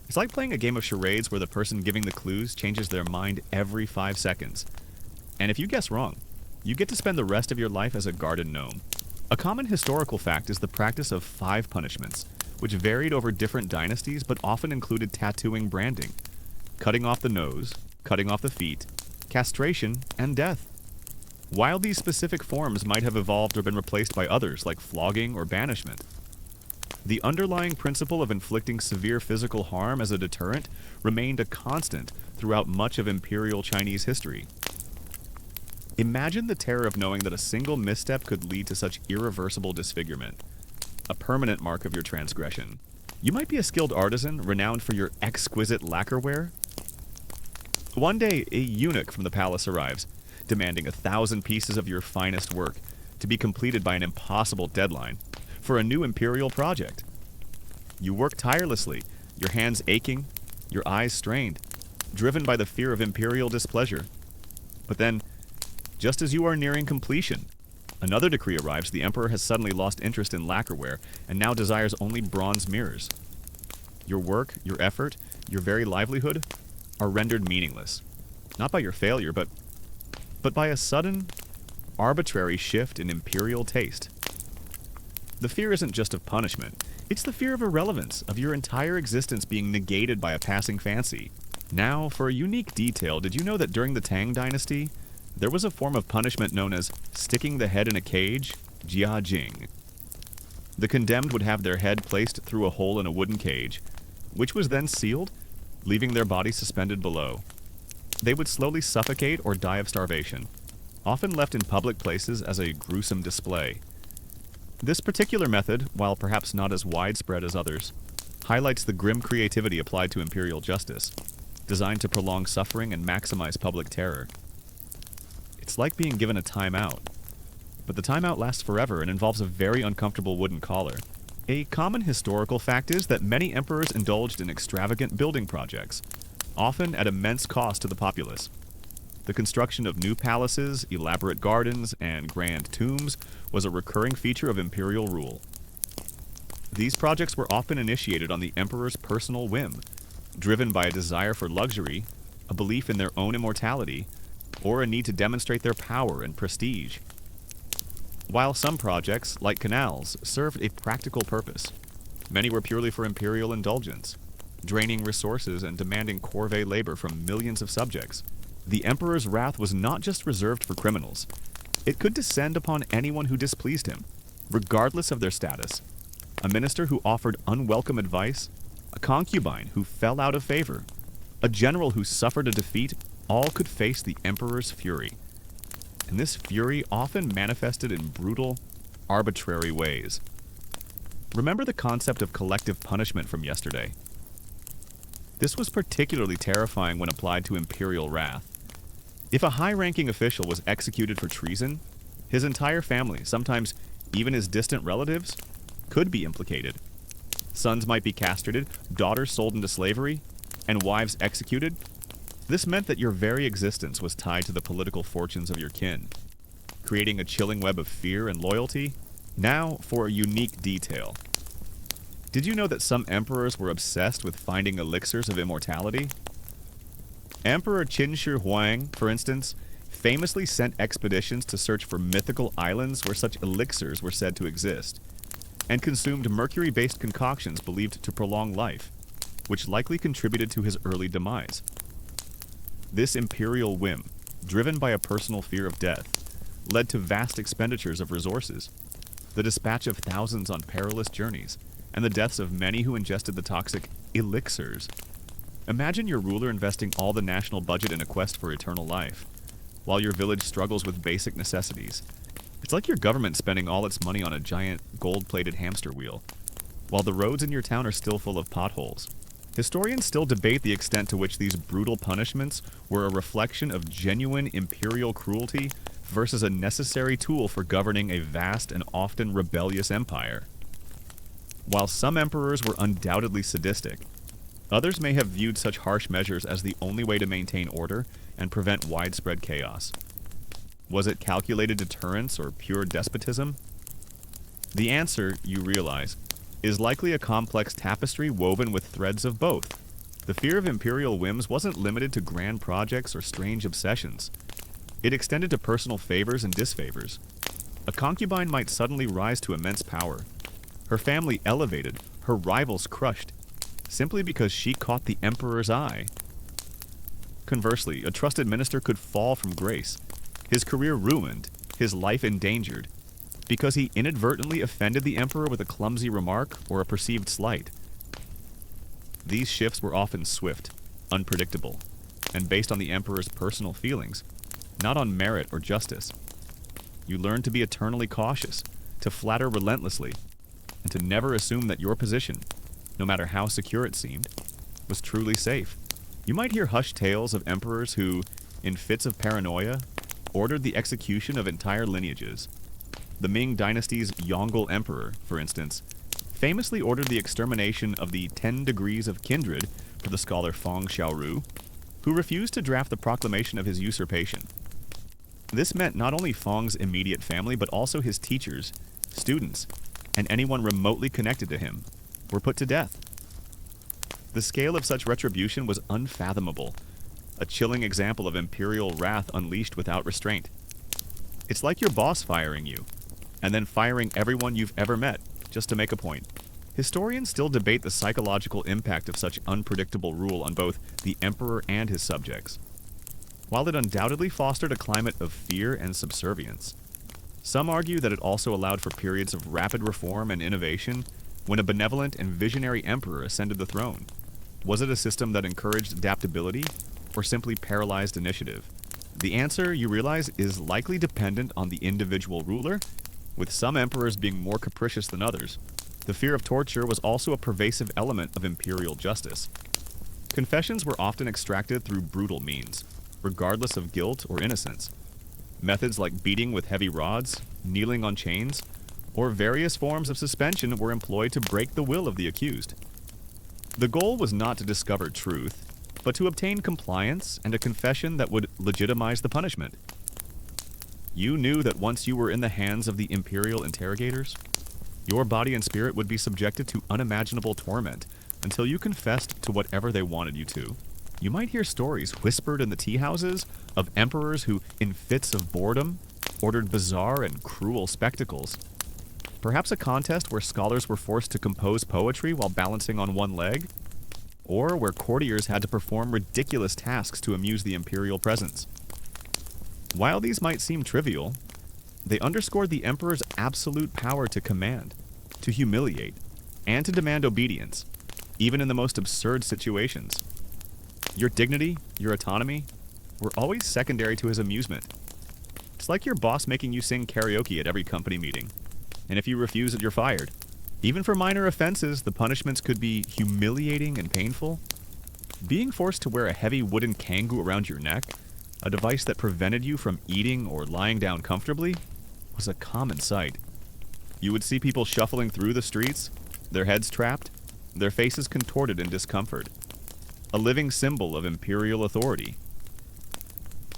It's like playing a game of charades where the person giving the clues changes their mind every 5 seconds. And if you guess wrong, you get to spend the rest of your life as a garden gnome. A common historical fact is the practice of 5 punishments, which varied over different dynasties but often included tattooing branding, cutting off the nose, cutting off the feet, castration, and death. While these specific forms might have evolved or been replaced by others like flogging or banishment, the underlying principle of inflicting severe physical harm as a deterrent remained a constant throughout much of imperial Chinese history. Imagine the terror of knowing that a single misstep could lead to such irreversible disfigurement, a permanent mark of your transgression. You might be a skilled artisan renowned for your exquisite lacquerware. One day, a eunuch from the palace arrives, demanding 1,000 pieces of your finest work to be completed by an impossible deadline for a new imperial project. You work tirelessly, your hands aching, your eyes strained, driven by the fear of imperial displeasure. But then, just as you are nearing completion, another decree arrives. The emperor has suddenly lost interest in lacquerware and now desires only bronze mirrors. Your work, your effort, your very livelihood are rendered meaningless, not by your failure, but by a sudden, arbitrary shift in imperial taste. The fear isn't just of punishment, it's the fear of irrelevance, of your entire existence being negated by a passing fancy. Now, for a unique detail, did you know that during the Tang Dynasty, there was a form of punishment known as sticking the head in a cage, jiajing. The condemned would have their head placed through a hole in a wooden cage, which was then sealed, leaving their body suspended below. They would slowly suffocate or die of starvation, often left in public places as a gruesome display. This particular method, while perhaps not as widespread as others, highlights the grim creativity applied to imperial justice, designed to prolong suffering and maximize public terror. It's like being given a timeout, but the timeout lasts forever and involves a very uncomfortable wooden collar. A common historical fact is that many emperors indulged in extravagant building projects, often at immense cost to the populace. The construction of new palaces, elaborate gardens, and grand tombs was a recurring feature of imperial rule. These projects were often initiated on the emperor's personal whim, driven by a desire for luxury, a belief in their own immortality, or a need to demonstrate their power and prestige. While some projects, like canals, served a practical purpose, many were purely for imperial indulgence, draining resources and demanding corvée labor from millions of subjects. The emperor's wrath was not just reserved for criminals. It could descend upon anyone who displeased him, regardless of their status. A minister who offered unwelcome advice, a concubine who fell out of favor, a general who suffered a defeat, all could face the emperor's fury. And this fury often manifested in brutal, arbitrary ways. Remember the concept of collective punishment from yesterday. This was particularly terrifying when applied to imperial wrath. If a high-ranking official was executed for treason, his entire family, sometimes Even his distant relatives could be implicated. Sons might be castrated, daughters sold into slavery, and wives executed. This meant that your very existence was tied to the political fortunes of your kin, creating a chilling web of fear and loyalty. Now for a unique detail. Did you know that some emperors were obsessed with finding elixirs of immortality? Emperor Qin Shi Huang, for instance, famously sent expeditions to search for mythical islands where such elixirs were said to exist, and consumed mercury-based concoctions believed to prolong life, which likely contributed to his early demise. This imperial whim, driven by a personal fear of death, led to vast expenditures of resources, the dispatch of thousands on perilous journeys, and the deaths of many who ingested the toxic elixirs. Imagine your ruler investing all the national budget in a quest for eternal life, while your village struggles with basic necessities. It's like your government spending all its money on a giant gold-plated hamster wheel, while the roads in your town are still full of potholes. Historians still debate the extent to which these brutal punishments were a reflection of genuine imperial cruelty versus a necessary tool for governing a vast and often rebellious empire. While some emperors were undoubtedly sadistic, others may have viewed such harsh measures as the only way to maintain order and prevent widespread chaos. Was it calculated deterrence or pure despotism? The answer, you realize, is likely a complex tapestry woven with threads of both. The fear of imperial whims wasn't limited to grand projects or strange obsessions. It extended to personal favors and disfavors. A concubine might suddenly rise to immense power, her family elevated, her rivals crushed, simply because she caught the emperor's eye. Conversely, a trusted minister could fall from grace, his career ruined, his life endangered, because he inadvertently offended the emperor with a clumsy remark or a perceived slight. These shifts were often swift, unpredictable, and based on the emperor's personal feelings, not on merit or justice. You learned to be eternally cautious, to flatter relentlessly, and to never assume that your position, no matter how secure it seemed, was truly safe. You might hear hushed tales of emperors who, in fits of paranoia, ordered the execution of entire lineages. The Ming dynasty's Yongle emperor, for instance, famously ordered the extermination of the 10 degrees of kindred for the scholar Feng Xiaoru, who refused to draft the proclamation of his usurpation. This meant not only Feng's immediate family, but also his teachers, students, and anyone remotely connected to him were put to death. The scale of such retribution was unfathomable, a chilling example of imperial wrath unleashed without restraint. It's like your boss firing you, and then firing everyone you've ever met, just to make a point. Historians still debate the psychological impact of such unpredictable rule on both the emperor and his subjects. While it undoubtedly fostered a climate of fear and subservience, some argue that it also allowed for periods of rapid reform and innovation when a benevolent and visionary emperor ascended the throne. Was it a system that encouraged adaptability, or simply paralyzed initiative? The answer, you realize, is likely dependent on the individual ruler, with some emperors being more capricious than others. The fear of torture was also a pervasive element of imperial justice. Confessions were often extracted through brutal means, regardless of guilt or innocence. Methods like beating with heavy rods, kneeling on chains, or various forms of suspension were employed to break the will of the accused. The goal was not to discover truth, but to obtain compliance and a confession that would legitimize the punishment. You knew that once you were in the hands of the imperial interrogators, your body and spirit would be subjected to unimaginable torment until you confessed to whatever they wanted you to. You might hear stories whispered in the tea houses of emperors who, in fits of boredom, ordered bizarre and cruel spectacles. Perhaps a contest where scholars were forced to compose poetry while balancing on one leg, or where courtiers had to perform ridiculous tasks to amuse the imperial presence. While these might seem trivial, they underscored the emperor's absolute power to command, to humiliate, and to demand obedience, even in the most absurd situations. Your dignity, your autonomy, were always secondary to his amusement. It's like your boss making you sing karaoke at every company meeting, and if you refuse it, you're fired. Even for minor offenses, the punishments could be humiliating and painful. Being forced to wear a heavy wooden kangu around your neck, a device that prevented you from eating or lying down comfortably, was a common sight. You would see people shuffling through the streets, their heads trapped, their faces contorted in discomfort, a living symbol of imperial authority.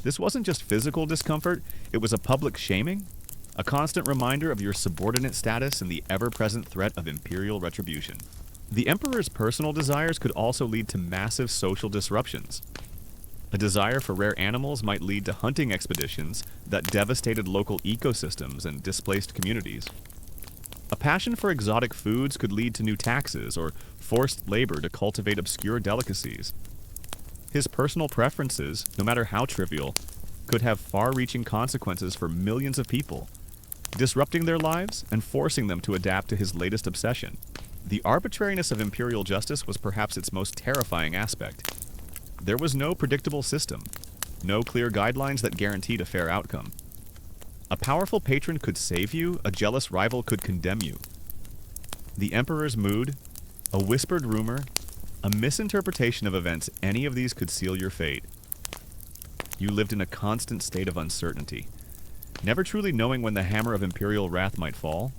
This wasn't just physical discomfort, it was a public shaming, a constant reminder of your subordinate status and the ever-present threat of imperial retribution. The emperor's personal desires could also lead to massive social disruptions. A desire for rare animals might lead to hunting expeditions that devastated local ecosystems and displaced communities. A passion for exotic foods could lead to new taxes or forced labor to cultivate obscure delicacies. His personal preferences, no matter how trivial, could have far-reaching consequences for millions of people, disrupting their lives and forcing them to adapt to his latest obsession. The arbitrariness of imperial justice was perhaps its most terrifying aspect. There was no predictable system, no clear guidelines that guaranteed a fair outcome. A powerful patron could save you, a jealous rival could condemn you. The emperor's mood, a whispered rumor, a misinterpretation of events, any of these could seal your fate. You lived in a constant state of uncertainty, never truly knowing when the hammer of imperial wrath might fall,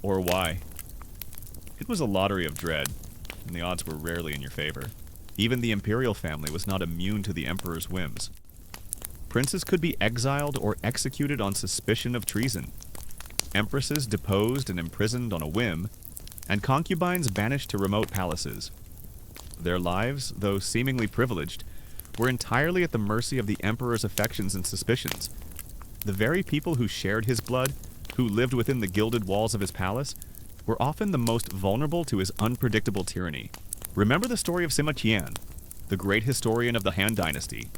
or why. It was a lottery of dread, and the odds were rarely in your favor. Even the imperial family was not immune to the emperor's whims. Princes could be exiled or executed on suspicion of treason, empresses deposed and imprisoned on a whim, and concubines banished to remote palaces. Their lives, though seemingly privileged, were entirely at the mercy of the emperor's affections and suspicions. The very people who shared his blood, who lived within the gilded walls of his palace, were often the most vulnerable to his unpredictable tyranny. Remember the story of Sima Qian, the great historian of the Han Dynasty.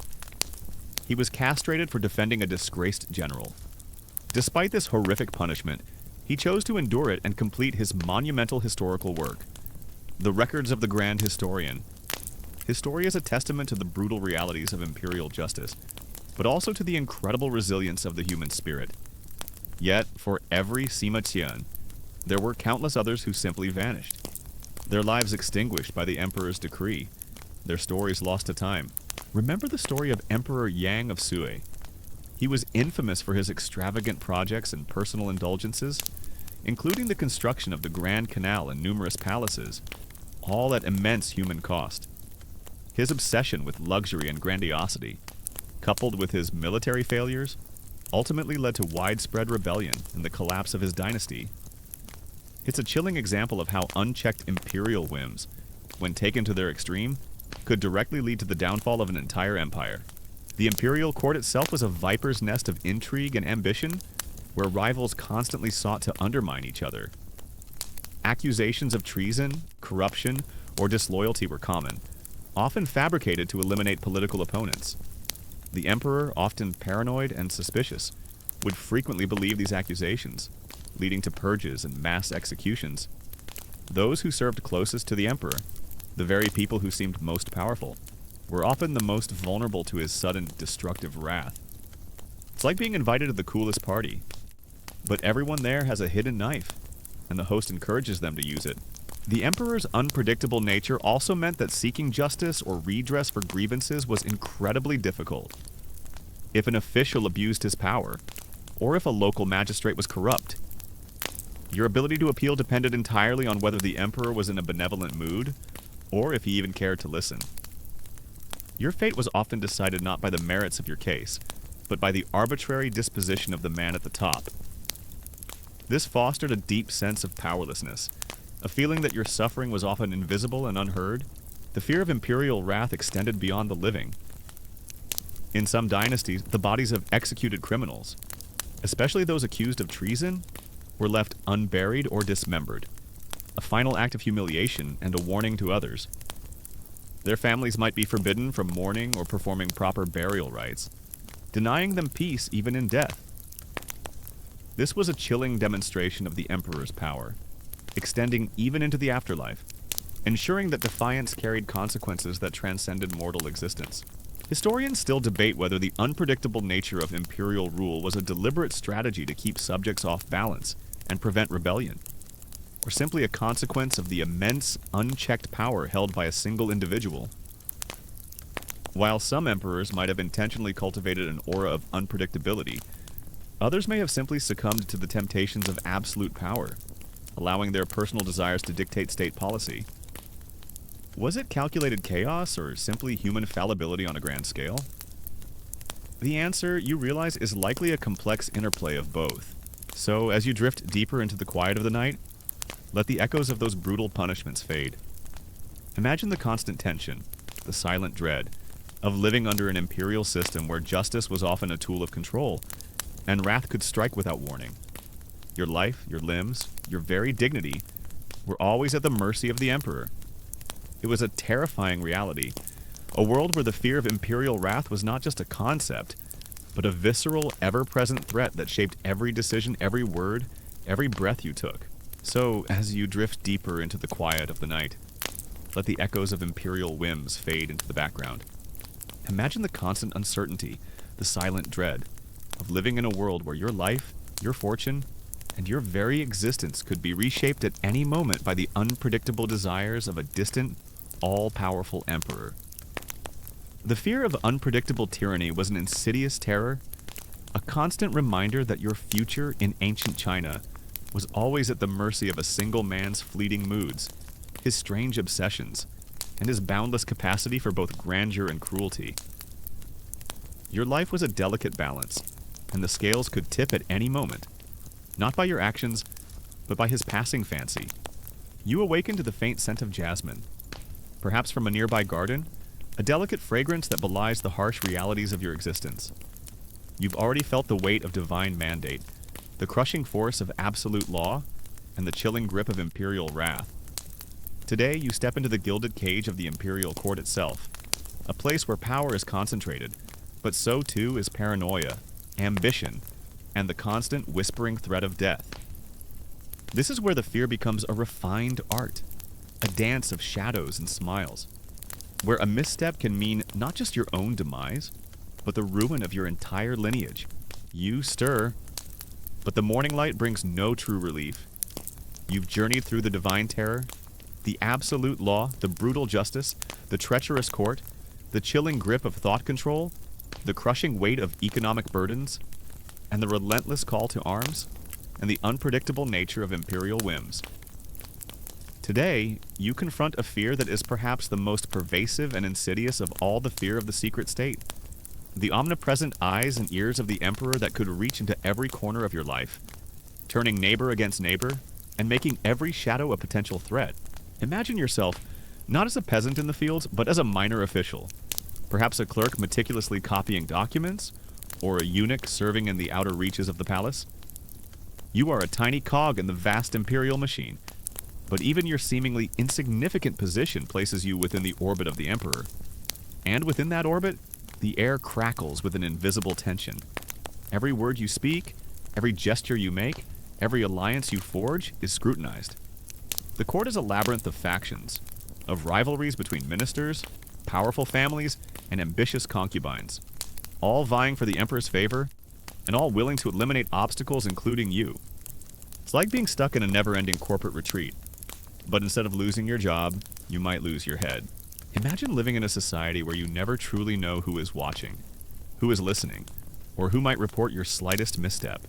He was castrated for defending a disgraced general. Despite this horrific punishment, he chose to endure it and complete his monumental historical work, The Records of the Grand Historian. His story is a testament to the brutal realities of imperial justice, but also to the incredible resilience of the human spirit. Yet, for every Sima Qian, there were countless others who simply vanished, their lives extinguished by the emperor's decree, their stories lost to time. Remember the story of Emperor Yang of Sui? He was infamous for his extravagant projects and personal indulgences, including the construction of the Grand Canal and numerous palaces, all at immense human cost. His obsession with luxury and grandiosity, coupled with his military failures, ultimately led to widespread rebellion and the collapse of his dynasty. It's a chilling example of how unchecked imperial whims, when taken to their extreme, could directly lead to the downfall of an entire empire. The imperial court itself was a viper's nest of intrigue and ambition, where rivals constantly sought to undermine each other. Accusations of treason, corruption, or disloyalty were common, often fabricated to eliminate political opponents. The emperor, often paranoid and suspicious, would frequently believe these accusations, leading to purges and mass executions. Those who served closest to the emperor, the very people who seemed most powerful, were often the most vulnerable to his sudden, destructive wrath. It's like being invited to the coolest party, but everyone there has a hidden knife, and the host encourages them to use it. The emperor's unpredictable nature also meant that seeking justice or redress for grievances was incredibly difficult. If an official abused his power, or if a local magistrate was corrupt, your ability to appeal depended entirely on whether the emperor was in a benevolent mood, or if he even cared to listen. Your fate was often decided not by the merits of your case, but by the arbitrary disposition of the man at the top. This fostered a deep sense of powerlessness, a feeling that your suffering was often invisible and unheard. The fear of imperial wrath extended beyond the living. In some dynasties, the bodies of executed criminals, especially those accused of treason, were left unburied or dismembered, a final act of humiliation and a warning to others. Their families might be forbidden from mourning or performing proper burial rites, denying them peace even in death. This was a chilling demonstration of the emperor's power, extending even into the afterlife, ensuring that defiance carried consequences that transcended mortal existence. Historians still debate whether the unpredictable nature of imperial rule was a deliberate strategy to keep subjects off balance and prevent rebellion, or simply a consequence of the immense, unchecked power held by a single individual. While some emperors might have intentionally cultivated an aura of unpredictability, Others may have simply succumbed to the temptations of absolute power, allowing their personal desires to dictate state policy. Was it calculated chaos or simply human fallibility on a grand scale? The answer, you realize, is likely a complex interplay of both. So, as you drift deeper into the quiet of the night, let the echoes of those brutal punishments fade. Imagine the constant tension, the silent dread, of living under an imperial system where justice was often a tool of control, and wrath could strike without warning. Your life, your limbs, your very dignity were always at the mercy of the emperor. It was a terrifying reality, a world where the fear of imperial wrath was not just a concept, but a visceral, ever-present threat that shaped every decision, every word, every breath you took. So, as you drift deeper into the quiet of the night, let the echoes of imperial whims fade into the background. Imagine the constant uncertainty, the silent dread, of living in a world where your life, your fortune, and your very existence could be reshaped at any moment by the unpredictable desires of a distant, all-powerful emperor. The fear of unpredictable tyranny was an insidious terror, a constant reminder that your future in ancient China was always at the mercy of a single man's fleeting moods, his strange obsessions, and his boundless capacity for both grandeur and cruelty. Your life was a delicate balance, and the scales could tip at any moment, not by your actions, but by his passing fancy. You awaken to the faint scent of jasmine, perhaps from a nearby garden, a delicate fragrance that belies the harsh realities of your existence. You've already felt the weight of divine mandate, the crushing force of absolute law, and the chilling grip of imperial wrath. Today, you step into the gilded cage of the imperial court itself, a place where power is concentrated, but so too is paranoia, ambition, and the constant whispering threat of death. This is where the fear becomes a refined art, a dance of shadows and smiles, where a misstep can mean not just your own demise, but the ruin of your entire lineage. You stir, but the morning light brings no true relief. You've journeyed through the divine terror, the absolute law, the brutal justice, the treacherous court, the chilling grip of thought control, the crushing weight of economic burdens, and the relentless call to arms, and the unpredictable nature of imperial whims. Today, you confront a fear that is perhaps the most pervasive and insidious of all the fear of the secret state. The omnipresent eyes and ears of the emperor that could reach into every corner of your life, turning neighbor against neighbor, and making every shadow a potential threat. Imagine yourself not as a peasant in the fields, but as a minor official. Perhaps a clerk meticulously copying documents, or a eunuch serving in the outer reaches of the palace. You are a tiny cog in the vast imperial machine, but even your seemingly insignificant position places you within the orbit of the emperor. And within that orbit, the air crackles with an invisible tension. Every word you speak, every gesture you make, every alliance you forge is scrutinized. The court is a labyrinth of factions, of rivalries between ministers, powerful families, and ambitious concubines, all vying for the emperor's favor, and all willing to eliminate obstacles, including you. It's like being stuck in a never-ending corporate retreat, but instead of losing your job, you might lose your head. Imagine living in a society where you never truly know who is watching, who is listening, or who might report your slightest misstep.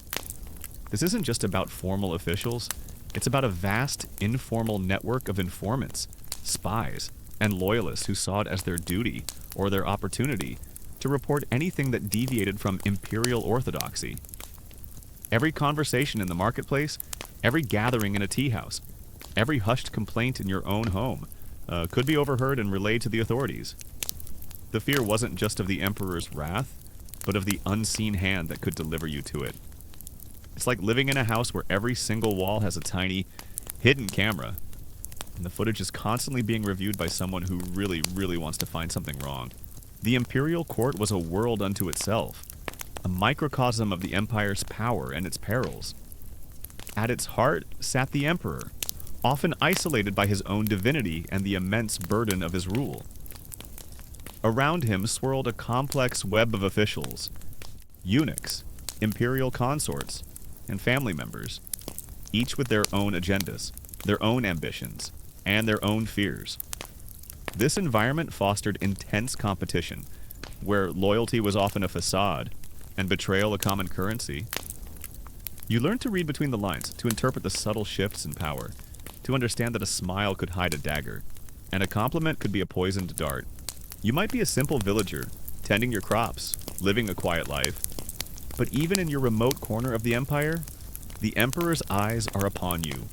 This isn't just about formal officials, it's about a vast, informal network of informants, spies, and loyalists who saw it as their duty, or their opportunity, to report anything that deviated from imperial orthodoxy. Every conversation in the marketplace, every gathering in a tea house, every hushed complaint in your own home could be overheard and relayed to the authorities. The fear wasn't just of the emperor's wrath, but of the unseen hand that could deliver you to it. It's like living in a house where every single wall has a tiny, hidden camera, and the footage is constantly being reviewed by someone who really, really wants to find something wrong. The imperial court was a world unto itself, a microcosm of the empire's power and its perils. At its heart sat the emperor, often isolated by his own divinity and the immense burden of his rule. Around him swirled a complex web of officials, eunuchs, imperial consorts, and family members, each with their own agendas, their own ambitions, and their own fears. This environment fostered intense competition, where loyalty was often a facade, and betrayal a common currency. You learned to read between the lines, to interpret the subtle shifts in power, to understand that a smile could hide a dagger, and a compliment could be a poisoned dart. You might be a simple villager, tending your crops, living a quiet life, but even in your remote corner of the empire, the emperor's eyes are upon you.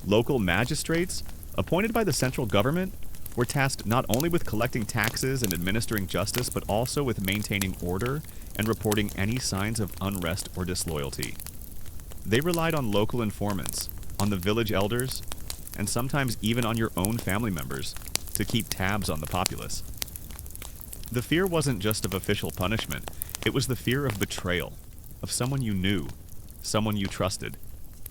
Local magistrates, appointed by the central government, were tasked not only with collecting taxes and administering justice, but also with maintaining order and reporting any signs of unrest or disloyalty. They relied on local informants, on the village elders, and sometimes even on your own family members to keep tabs on the populace. The fear wasn't just of official punishment, it was the fear of betrayal, of someone you knew, someone you trusted,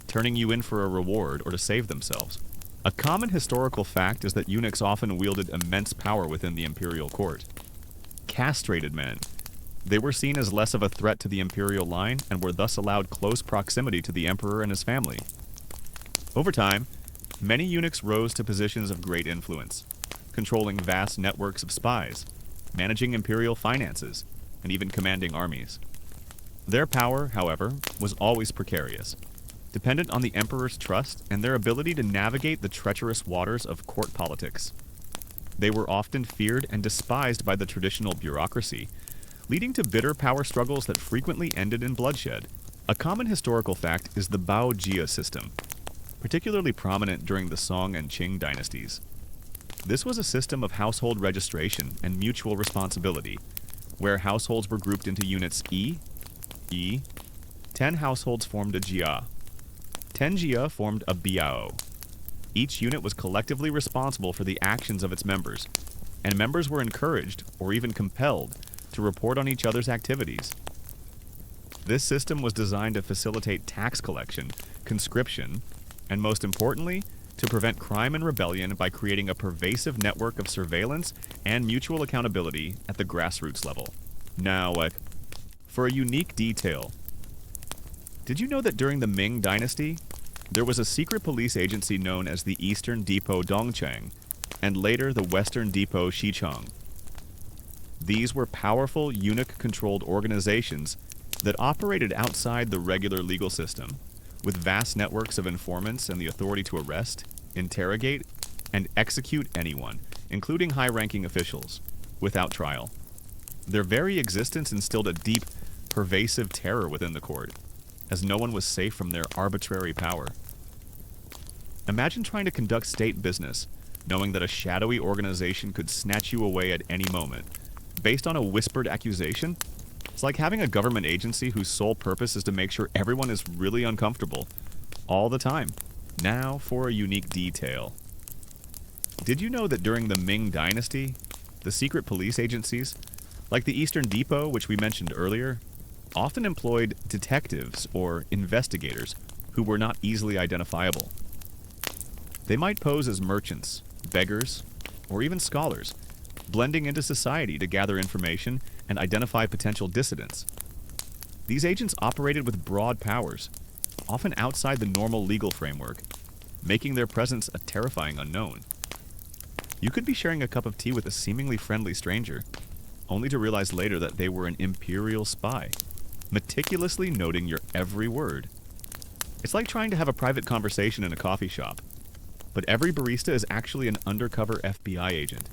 turning you in for a reward or to save themselves. A common historical fact is that eunuchs often wielded immense power within the imperial court. Castrated men. They were seen as less of a threat to the imperial line and were thus allowed close proximity to the emperor and his family. Over time, many eunuchs rose to positions of great influence, controlling vast networks of spies, managing imperial finances, and even commanding armies. Their power, however, was always precarious, dependent on the emperor's trust and their ability to navigate the treacherous waters of court politics. They were often feared and despised by the traditional bureaucracy, leading to bitter power struggles that frequently ended in bloodshed. A common historical fact is the Bao Jia system, particularly prominent during the Song and Qing dynasties. This was a system of household registration and mutual responsibility, where households were grouped into units E. 10 households formed a jia. 10 jia formed a biao. Each unit was collectively responsible for the actions of its members, and members were encouraged, or even compelled, to report on each other's activities. This system was designed to facilitate tax collection, conscription, and most importantly, to prevent crime and rebellion by creating a pervasive network of surveillance and mutual accountability at the grassroots level. Now, for a unique detail, did you know that during the Ming Dynasty, there was a secret police agency known as the Eastern Depot Dongcheng, and later the Western Depot Xicheng? These were powerful eunuch-controlled organizations that operated outside the regular legal system, with vast networks of informants and the authority to arrest, interrogate, and execute anyone, including high-ranking officials, without trial. Their very existence instilled a deep, pervasive terror within the court, as no one was safe from their arbitrary power. Imagine trying to conduct state business, knowing that a shadowy organization could snatch you away at any moment, based on a whispered accusation. It's like having a government agency whose sole purpose is to make sure everyone is really uncomfortable, all the time. Now for a unique detail. Did you know that during the Ming Dynasty, the secret police agencies, like the Eastern Depot, which we mentioned earlier, often employed detectives or investigators who were not easily identifiable? They might pose as merchants, beggars, or even scholars, blending into society to gather information and identify potential dissidents. These agents operated with broad powers, often outside the normal legal framework, making their presence a terrifying unknown. You could be sharing a cup of tea with a seemingly friendly stranger, only to realize later that they were an imperial spy, meticulously noting your every word. It's like trying to have a private conversation in a coffee shop, but every barista is actually an undercover FBI agent,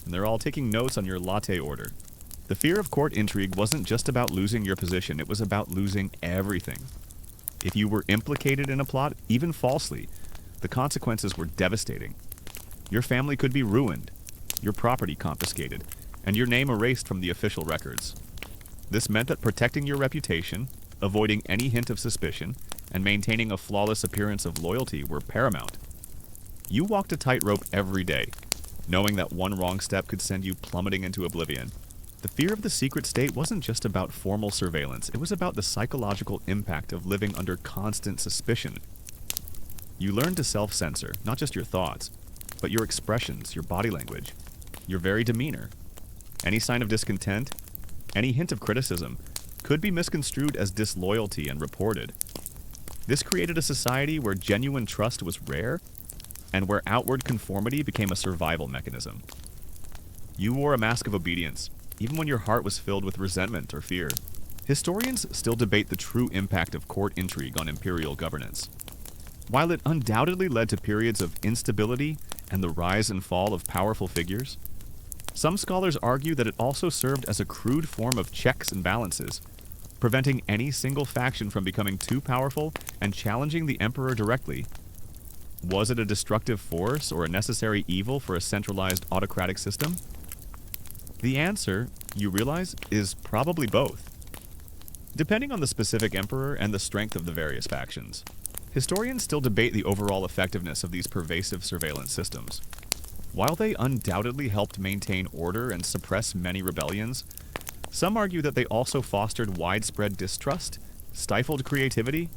and they're all taking notes on your latte order. The fear of court intrigue wasn't just about losing your position, it was about losing everything. If you were implicated in a plot, even falsely, the consequences were devastating. Your family could be ruined, your property confiscated, and your name erased from the official records. This meant that protecting your reputation, avoiding any hint of suspicion, and maintaining a flawless appearance of loyalty were paramount. You walked a tightrope every day, knowing that one wrong step could send you plummeting into oblivion. The fear of the secret state wasn't just about formal surveillance, it was about the psychological impact of living under constant suspicion. You learned to self-censor, not just your thoughts, but your expressions, your body language, your very demeanor. Any sign of discontent, any hint of criticism, could be misconstrued as disloyalty and reported. This created a society where genuine trust was rare, and where outward conformity became a survival mechanism. You wore a mask of obedience, even when your heart was filled with resentment or fear. Historians still debate the true impact of court intrigue on imperial governance. While it undoubtedly led to periods of instability and the rise and fall of powerful figures, some scholars argue that it also served as a crude form of checks and balances, preventing any single faction from becoming too powerful and challenging the emperor directly. Was it a destructive force or a necessary evil for a centralized autocratic system? The answer, you realize, is probably both, depending on the specific emperor and the strength of the various factions. Historians still debate the overall effectiveness of these pervasive surveillance systems. While they undoubtedly helped maintain order and suppress many rebellions, some argue that they also fostered widespread distrust, stifled creativity,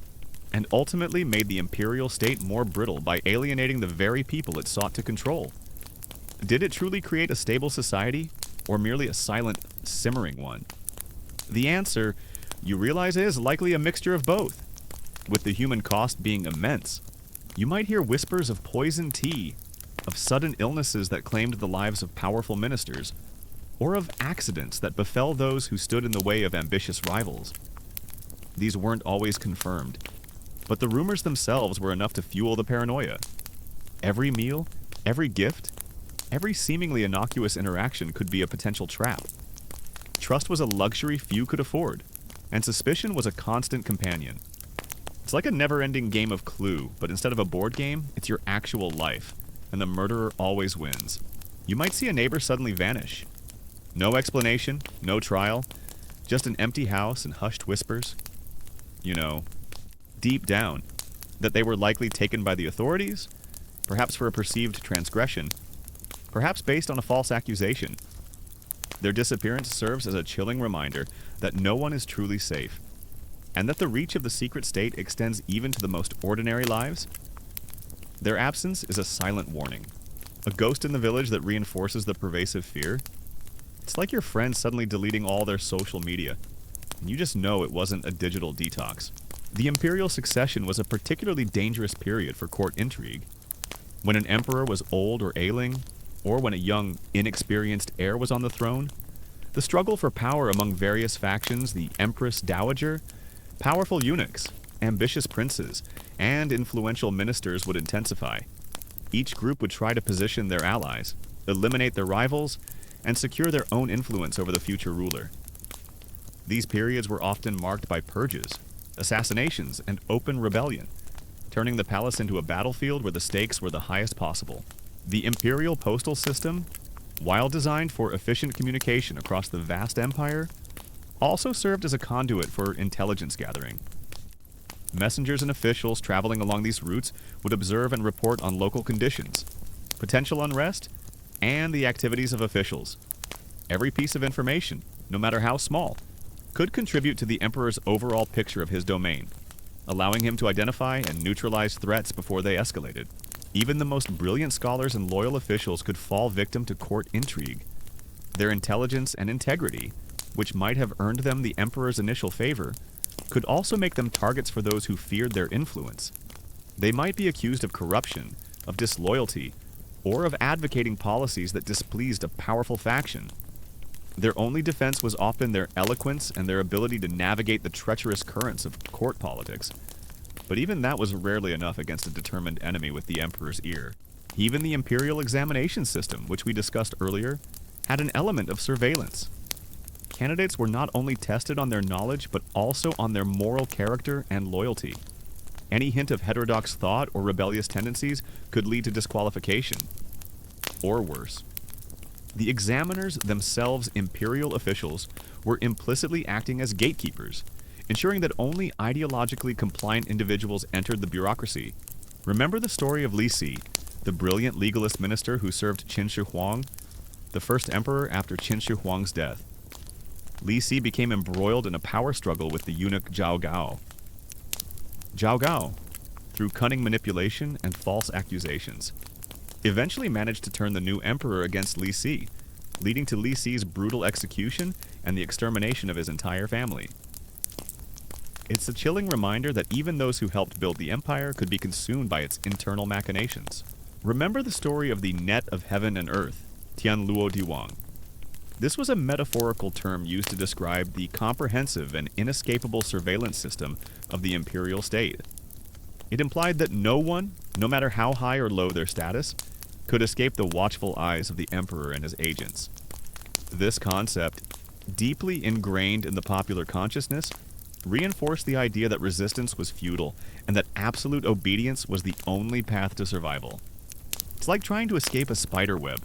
and ultimately made the imperial state more brittle by alienating the very people it sought to control. Did it truly create a stable society, or merely a silent, simmering one? The answer, you realize, is likely a mixture of both. With the human cost being immense, you might hear whispers of poisoned tea, of sudden illnesses that claimed the lives of powerful ministers, or of accidents that befell those who stood in the way of ambitious rivals. These weren't always confirmed, but the rumors themselves were enough to fuel the paranoia. Every meal, every gift, every seemingly innocuous interaction could be a potential trap. Trust was a luxury few could afford, and suspicion was a constant companion. It's like a never-ending game of Clue, but instead of a board game, it's your actual life, and the murderer always wins. You might see a neighbor suddenly vanish. No explanation, no trial, just an empty house and hushed whispers. You know, deep down, that they were likely taken by the authorities, perhaps for a perceived transgression, perhaps based on a false accusation. Their disappearance serves as a chilling reminder that no one is truly safe, and that the reach of the secret state extends even to the most ordinary lives. Their absence is a silent warning, a ghost in the village that reinforces the pervasive fear. It's like your friend suddenly deleting all their social media, and you just know it wasn't a digital detox. The imperial succession was a particularly dangerous period for court intrigue. When an emperor was old or ailing, or when a young, inexperienced heir was on the throne, the struggle for power among various factions, the empress dowager, powerful eunuchs, ambitious princes, and influential ministers would intensify. Each group would try to position their allies, eliminate their rivals, and secure their own influence over the future ruler. These periods were often marked by purges, assassinations, and open rebellion, turning the palace into a battlefield where the stakes were the highest possible. The imperial postal system, while designed for efficient communication across the vast empire, also served as a conduit for intelligence gathering. Messengers and officials traveling along these routes would observe and report on local conditions, potential unrest, and the activities of officials. Every piece of information, no matter how small, could contribute to the emperor's overall picture of his domain, allowing him to identify and neutralize threats before they escalated. Even the most brilliant scholars and loyal officials could fall victim to court intrigue. Their intelligence and integrity, which might have earned them the emperor's initial favor, could also make them targets for those who feared their influence. They might be accused of corruption, of disloyalty, or of advocating policies that displeased a powerful faction. Their only defense was often their eloquence and their ability to navigate the treacherous currents of court politics. But even that was rarely enough against a determined enemy with the emperor's ear. Even the imperial examination system, which we discussed earlier, had an element of surveillance. Candidates were not only tested on their knowledge, but also on their moral character and loyalty. Any hint of heterodox thought or rebellious tendencies could lead to disqualification. Or worse. The examiners, themselves imperial officials, were implicitly acting as gatekeepers, ensuring that only ideologically compliant individuals entered the bureaucracy. Remember the story of Li Si, the brilliant legalist minister who served Qin Shi Huang, the first emperor after Qin Shi Huang's death. Li Si became embroiled in a power struggle with the eunuch Zhao Gao. Zhao Gao, through cunning manipulation and false accusations, eventually managed to turn the new emperor against Li Si, leading to Li Si's brutal execution and the extermination of his entire family. It's a chilling reminder that even those who helped build the empire could be consumed by its internal machinations. Remember the story of the net of heaven and earth, Tian Luo Diwang. This was a metaphorical term used to describe the comprehensive and inescapable surveillance system of the imperial state. It implied that no one, no matter how high or low their status, could escape the watchful eyes of the emperor and his agents. This concept, deeply ingrained in the popular consciousness, reinforced the idea that resistance was futile and that absolute obedience was the only path to survival. It's like trying to escape a spider web,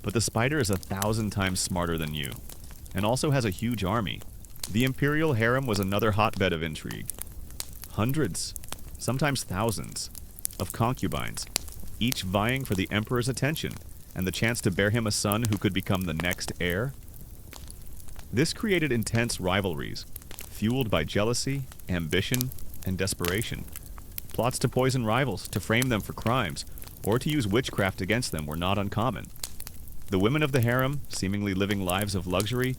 but the spider is 1,000 times smarter than you, and also has a huge army. The imperial harem was another hotbed of intrigue. Hundreds, sometimes thousands, of concubines, each vying for the emperor's attention and the chance to bear him a son who could become the next heir. This created intense rivalries, fueled by jealousy, ambition, and desperation. Plots to poison rivals, to frame them for crimes, or to use witchcraft against them were not uncommon. The women of the harem, seemingly living lives of luxury,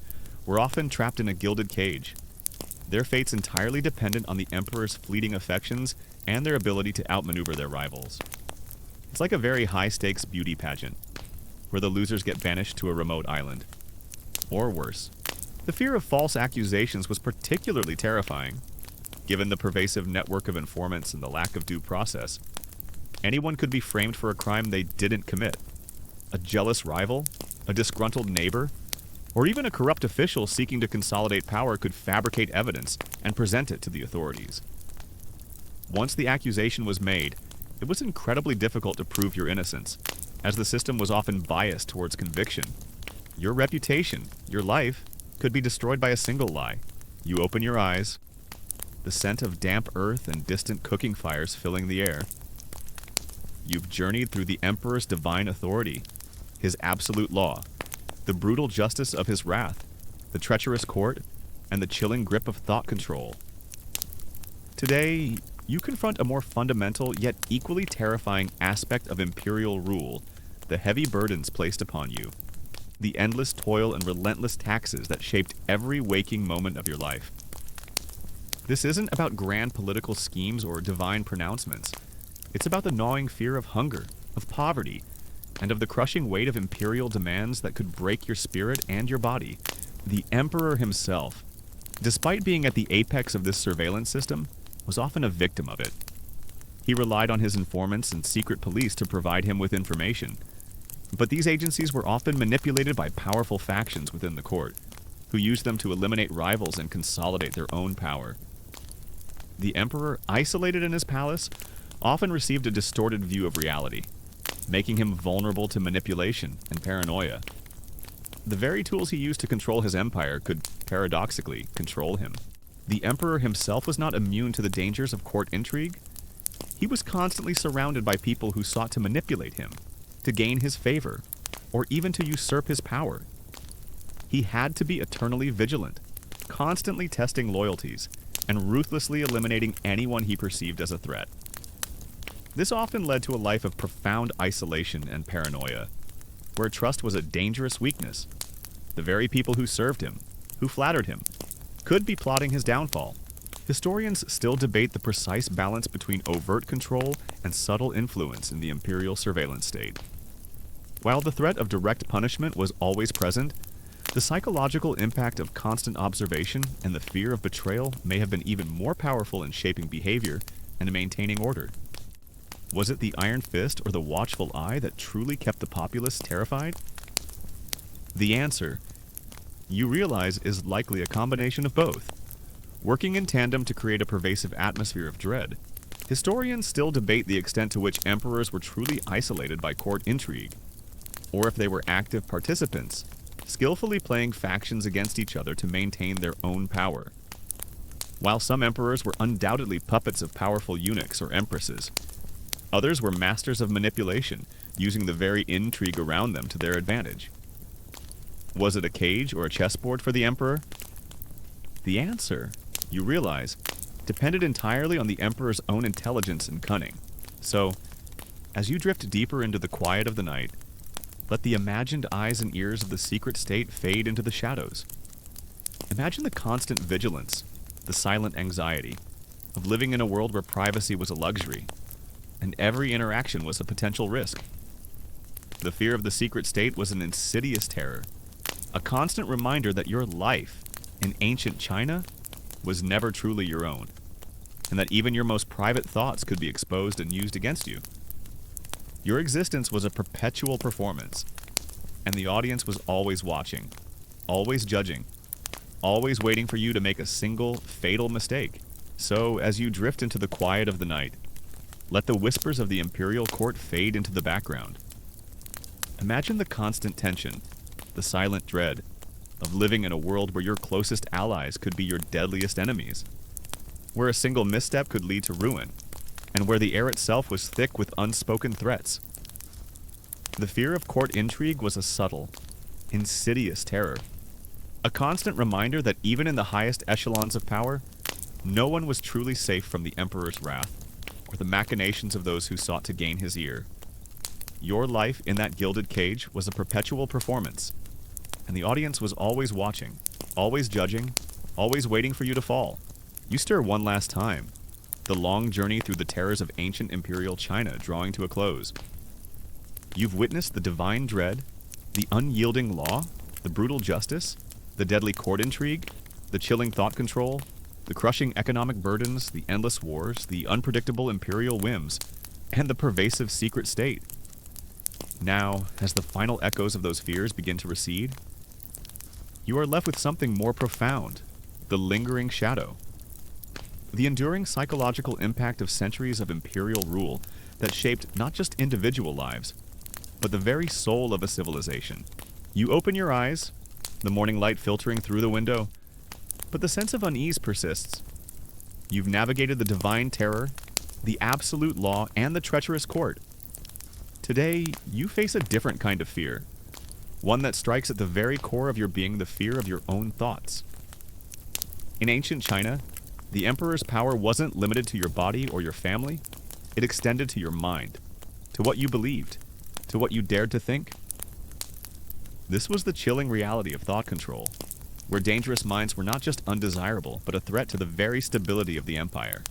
were often trapped in a gilded cage, their fates entirely dependent on the emperor's fleeting affections and their ability to outmaneuver their rivals. It's like a very high-stakes beauty pageant, where the losers get banished to a remote island. Or worse. The fear of false accusations was particularly terrifying, given the pervasive network of informants and the lack of due process. Anyone could be framed for a crime they didn't commit. A jealous rival, a disgruntled neighbor, or even a corrupt official seeking to consolidate power could fabricate evidence and present it to the authorities. Once the accusation was made, it was incredibly difficult to prove your innocence, as the system was often biased towards conviction. Your reputation, your life, could be destroyed by a single lie. You open your eyes, the scent of damp earth and distant cooking fires filling the air. You've journeyed through the emperor's divine authority, his absolute law, the brutal justice of his wrath, the treacherous court, and the chilling grip of thought control. Today, you confront a more fundamental yet equally terrifying aspect of imperial rule, the heavy burdens placed upon you, the endless toil and relentless taxes that shaped every waking moment of your life. This isn't about grand political schemes or divine pronouncements. It's about the gnawing fear of hunger, of poverty, and of the crushing weight of imperial demands that could break your spirit and your body. The emperor himself, despite being at the apex of this surveillance system, was often a victim of it. He relied on his informants and secret police to provide him with information, but these agencies were often manipulated by powerful factions within the court, who used them to eliminate rivals and consolidate their own power. The emperor, isolated in his palace, often received a distorted view of reality, making him vulnerable to manipulation and paranoia. The very tools he used to control his empire could, paradoxically, control him. The emperor himself was not immune to the dangers of court intrigue. He was constantly surrounded by people who sought to manipulate him, to gain his favor, or even to usurp his power. He had to be eternally vigilant, constantly testing loyalties, and ruthlessly eliminating anyone he perceived as a threat. This often led to a life of profound isolation and paranoia, where trust was a dangerous weakness. The very people who served him, who flattered him, could be plotting his downfall. Historians still debate the precise balance between overt control and subtle influence in the imperial surveillance state. While the threat of direct punishment was always present, the psychological impact of constant observation and the fear of betrayal may have been even more powerful in shaping behavior and in maintaining order. Was it the iron fist or the watchful eye that truly kept the populace terrified? The answer, you realize, is likely a combination of both. Working in tandem to create a pervasive atmosphere of dread, historians still debate the extent to which emperors were truly isolated by court intrigue, or if they were active participants, skillfully playing factions against each other to maintain their own power. While some emperors were undoubtedly puppets of powerful eunuchs or empresses, others were masters of manipulation, using the very intrigue around them to their advantage. Was it a cage or a chessboard for the emperor? The answer, you realize, depended entirely on the emperor's own intelligence and cunning. So, as you drift deeper into the quiet of the night, let the imagined eyes and ears of the secret state fade into the shadows. Imagine the constant vigilance, the silent anxiety, of living in a world where privacy was a luxury, and every interaction was a potential risk. The fear of the secret state was an insidious terror, A constant reminder that your life in ancient China was never truly your own, and that even your most private thoughts could be exposed and used against you. Your existence was a perpetual performance, and the audience was always watching, always judging, always waiting for you to make a single, fatal mistake. So, as you drift into the quiet of the night, let the whispers of the imperial court fade into the background. Imagine the constant tension, the silent dread, of living in a world where your closest allies could be your deadliest enemies, where a single misstep could lead to ruin, and where the air itself was thick with unspoken threats. The fear of court intrigue was a subtle, insidious terror, a constant reminder that even in the highest echelons of power, no one was truly safe from the emperor's wrath, or the machinations of those who sought to gain his ear. Your life in that gilded cage was a perpetual performance, and the audience was always watching, always judging, always waiting for you to fall. You stir one last time, the long journey through the terrors of ancient imperial China drawing to a close. You've witnessed the divine dread, the unyielding law, the brutal justice, the deadly court intrigue, the chilling thought control, the crushing economic burdens, the endless wars, the unpredictable imperial whims, and the pervasive secret state. Now, as the final echoes of those fears begin to recede, you are left with something more profound, the lingering shadow. The enduring psychological impact of centuries of imperial rule that shaped not just individual lives, but the very soul of a civilization. You open your eyes, the morning light filtering through the window, but the sense of unease persists. You've navigated the divine terror, the absolute law, and the treacherous court. Today, you face a different kind of fear, one that strikes at the very core of your being, the fear of your own thoughts. In ancient China, the emperor's power wasn't limited to your body or your family. It extended to your mind, to what you believed, to what you dared to think. This was the chilling reality of thought control, where dangerous minds were not just undesirable, but a threat to the very stability of the empire.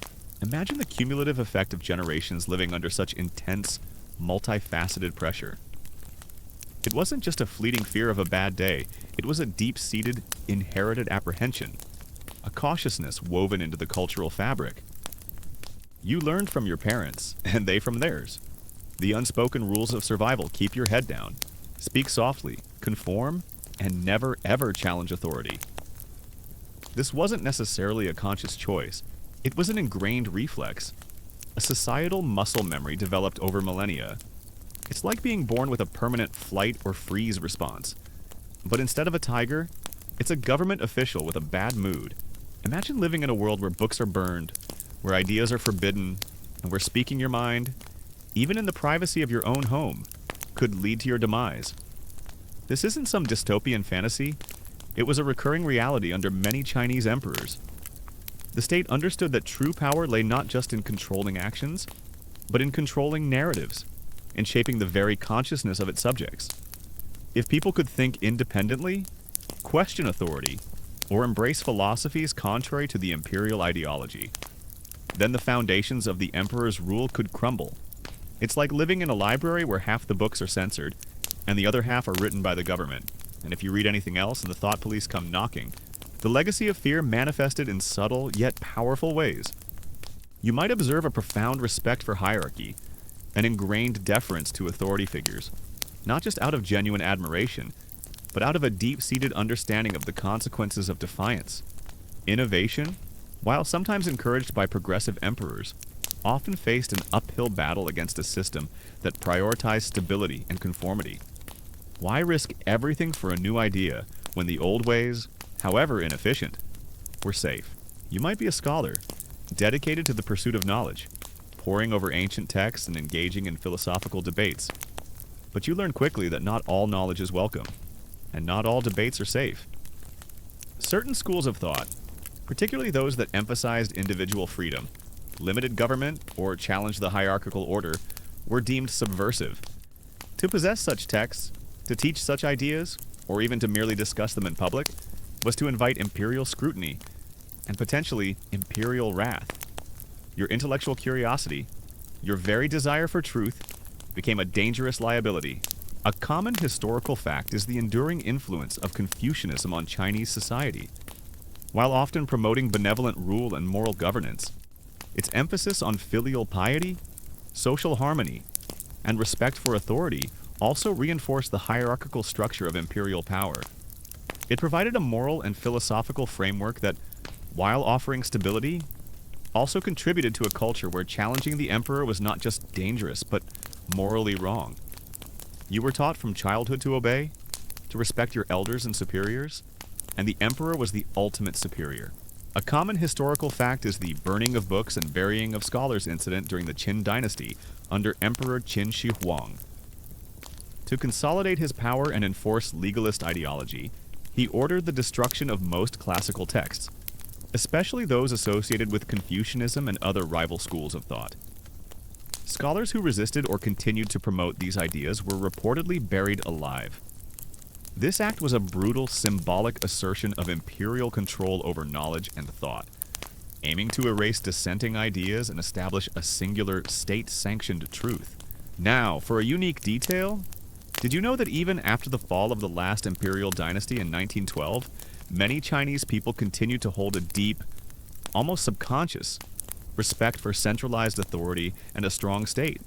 Imagine the cumulative effect of generations living under such intense, multifaceted pressure. It wasn't just a fleeting fear of a bad day, it was a deep-seated, inherited apprehension, a cautiousness woven into the cultural fabric. You learned from your parents, and they from theirs. The unspoken rules of survival: keep your head down, speak softly, conform, and never ever challenge authority. This wasn't necessarily a conscious choice. It was an ingrained reflex, a societal muscle memory developed over millennia. It's like being born with a permanent flight or freeze response. But instead of a tiger, it's a government official with a bad mood. Imagine living in a world where books are burned, where ideas are forbidden, and where speaking your mind, even in the privacy of your own home, could lead to your demise. This isn't some dystopian fantasy. It was a recurring reality under many Chinese emperors. The state understood that true power lay not just in controlling actions, but in controlling narratives, in shaping the very consciousness of its subjects. If people could think independently, question authority, or embrace philosophies contrary to the imperial ideology, then the foundations of the emperor's rule could crumble. It's like living in a library where half the books are censored, and the other half are written by the government. And if you read anything else and the thought police come knocking, the legacy of fear manifested in subtle yet powerful ways. You might observe a profound respect for hierarchy, an ingrained deference to authority figures, not just out of genuine admiration, but out of a deep-seated understanding of the consequences of defiance. Innovation, while sometimes encouraged by progressive emperors, often faced an uphill battle against a system that prioritized stability and conformity. Why risk everything for a new idea when the old ways, however inefficient, were safe? You might be a scholar, dedicated to the pursuit of knowledge, poring over ancient texts and engaging in philosophical debates. But you learn quickly that not all knowledge is welcome, and not all debates are safe. Certain schools of thought, particularly those that emphasized individual freedom, limited government, or challenged the hierarchical order, were deemed subversive. To possess such texts, to teach such ideas, or even to merely discuss them in public, was to invite imperial scrutiny, and potentially imperial wrath. Your intellectual curiosity, your very desire for truth, became a dangerous liability, A common historical fact is the enduring influence of Confucianism on Chinese society. While often promoting benevolent rule and moral governance, its emphasis on filial piety, social harmony, and respect for authority also reinforced the hierarchical structure of imperial power. It provided a moral and philosophical framework that, while offering stability, also contributed to a culture where challenging the emperor was not just dangerous, but morally wrong. You were taught from childhood to obey, to respect your elders and superiors, and the emperor was the ultimate superior. A common historical fact is the burning of books and burying of scholars incident during the Qin dynasty under Emperor Qin Shi Huang. To consolidate his power and enforce legalist ideology, he ordered the destruction of most classical texts, especially those associated with Confucianism and other rival schools of thought. Scholars who resisted or continued to promote these ideas were reportedly buried alive. This act was a brutal, symbolic assertion of imperial control over knowledge and thought, aiming to erase dissenting ideas and establish a singular, state-sanctioned truth. Now, for a unique detail, did you know that even after the fall of the last imperial dynasty in 1912, many Chinese people continued to hold a deep, almost subconscious, respect for centralized authority and a strong state?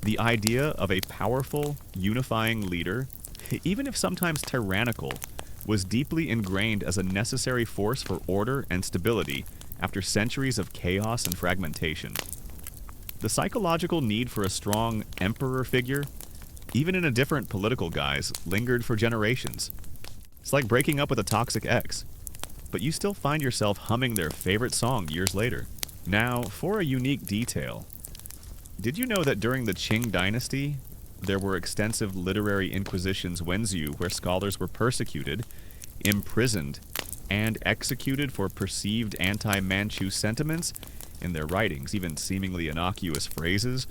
The idea of a powerful, unifying leader, even if sometimes tyrannical, was deeply ingrained as a necessary force for order and stability after centuries of chaos and fragmentation. The psychological need for a strong emperor figure, even in a different political guise, lingered for generations. It's like breaking up with a toxic ex, but you still find yourself humming their favorite song years later. Now, for a unique detail, did you know that during the Qing dynasty, there were extensive literary inquisitions Wenzhou where scholars were persecuted, imprisoned, and executed for perceived anti-Manchu sentiments in their writings? Even seemingly innocuous phrases,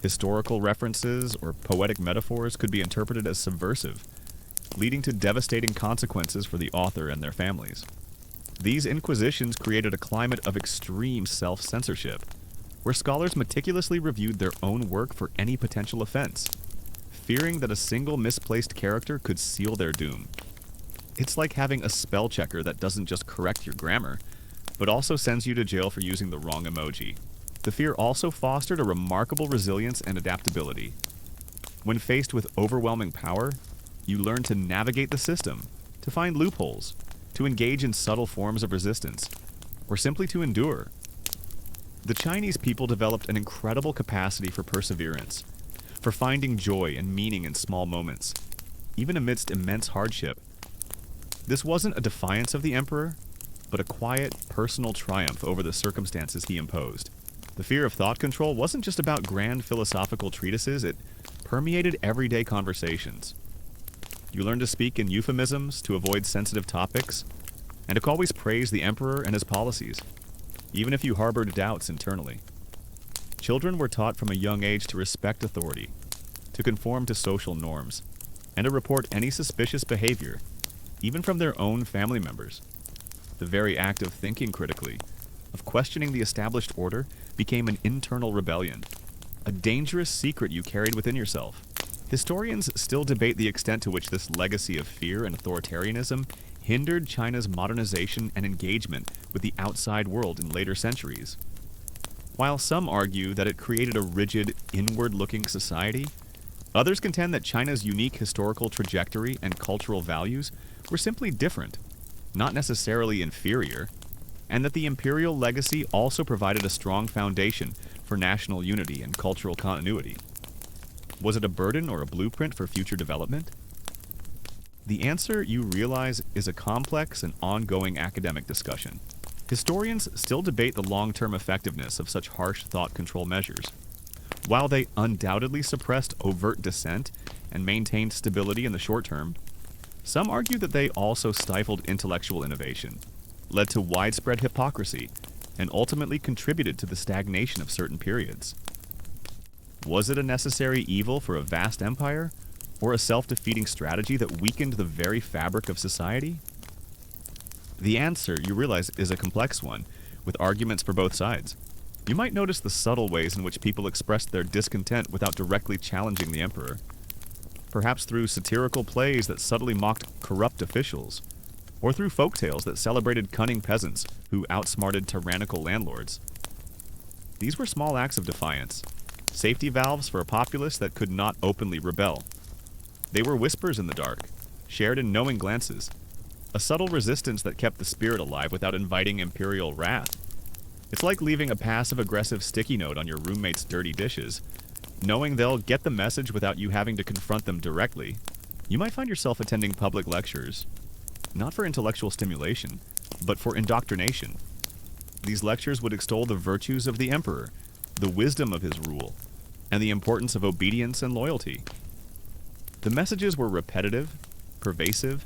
historical references, or poetic metaphors could be interpreted as subversive, leading to devastating consequences for the author and their families. These inquisitions created a climate of extreme self-censorship, where scholars meticulously reviewed their own work for any potential offense, fearing that a single misplaced character could seal their doom. It's like having a spell checker that doesn't just correct your grammar, but also sends you to jail for using the wrong emoji. The fear also fostered a remarkable resilience and adaptability. When faced with overwhelming power, you learn to navigate the system, to find loopholes, to engage in subtle forms of resistance, or simply to endure. The Chinese people developed an incredible capacity for perseverance, for finding joy and meaning in small moments, even amidst immense hardship. This wasn't a defiance of the emperor, but a quiet, personal triumph over the circumstances he imposed. The fear of thought control wasn't just about grand philosophical treatises, it permeated everyday conversations. You learn to speak in euphemisms to avoid sensitive topics, and to always praise the emperor and his policies, even if you harbored doubts internally. Children were taught from a young age to respect authority, to conform to social norms, and to report any suspicious behavior, even from their own family members. The very act of thinking critically, of questioning the established order, became an internal rebellion, a dangerous secret you carried within yourself. Historians still debate the extent to which this legacy of fear and authoritarianism hindered China's modernization and engagement with the outside world in later centuries. While some argue that it created a rigid, inward-looking society, others contend that China's unique historical trajectory and cultural values were simply different, not necessarily inferior, and that the imperial legacy also provided a strong foundation for national unity and cultural continuity. Was it a burden or a blueprint for future development? The answer, you realize, is a complex and ongoing academic discussion. Historians still debate the long-term effectiveness of such harsh thought control measures. While they undoubtedly suppressed overt dissent and maintained stability in the short term, some argue that they also stifled intellectual innovation, led to widespread hypocrisy, and ultimately contributed to the stagnation of certain periods. Was it a necessary evil for a vast empire, or a self-defeating strategy that weakened the very fabric of society? The answer, you realize, is a complex one, with arguments for both sides. You might notice the subtle ways in which people expressed their discontent without directly challenging the emperor. perhaps through satirical plays that subtly mocked corrupt officials, or through folktales that celebrated cunning peasants who outsmarted tyrannical landlords. These were small acts of defiance, safety valves for a populace that could not openly rebel. They were whispers in the dark, shared in knowing glances, a subtle resistance that kept the spirit alive without inviting imperial wrath. It's like leaving a passive-aggressive sticky note on your roommate's dirty dishes, knowing they'll get the message without you having to confront them directly. You might find yourself attending public lectures, not for intellectual stimulation, but for indoctrination. These lectures would extol the virtues of the emperor, the wisdom of his rule, and the importance of obedience and loyalty. The messages were repetitive, pervasive,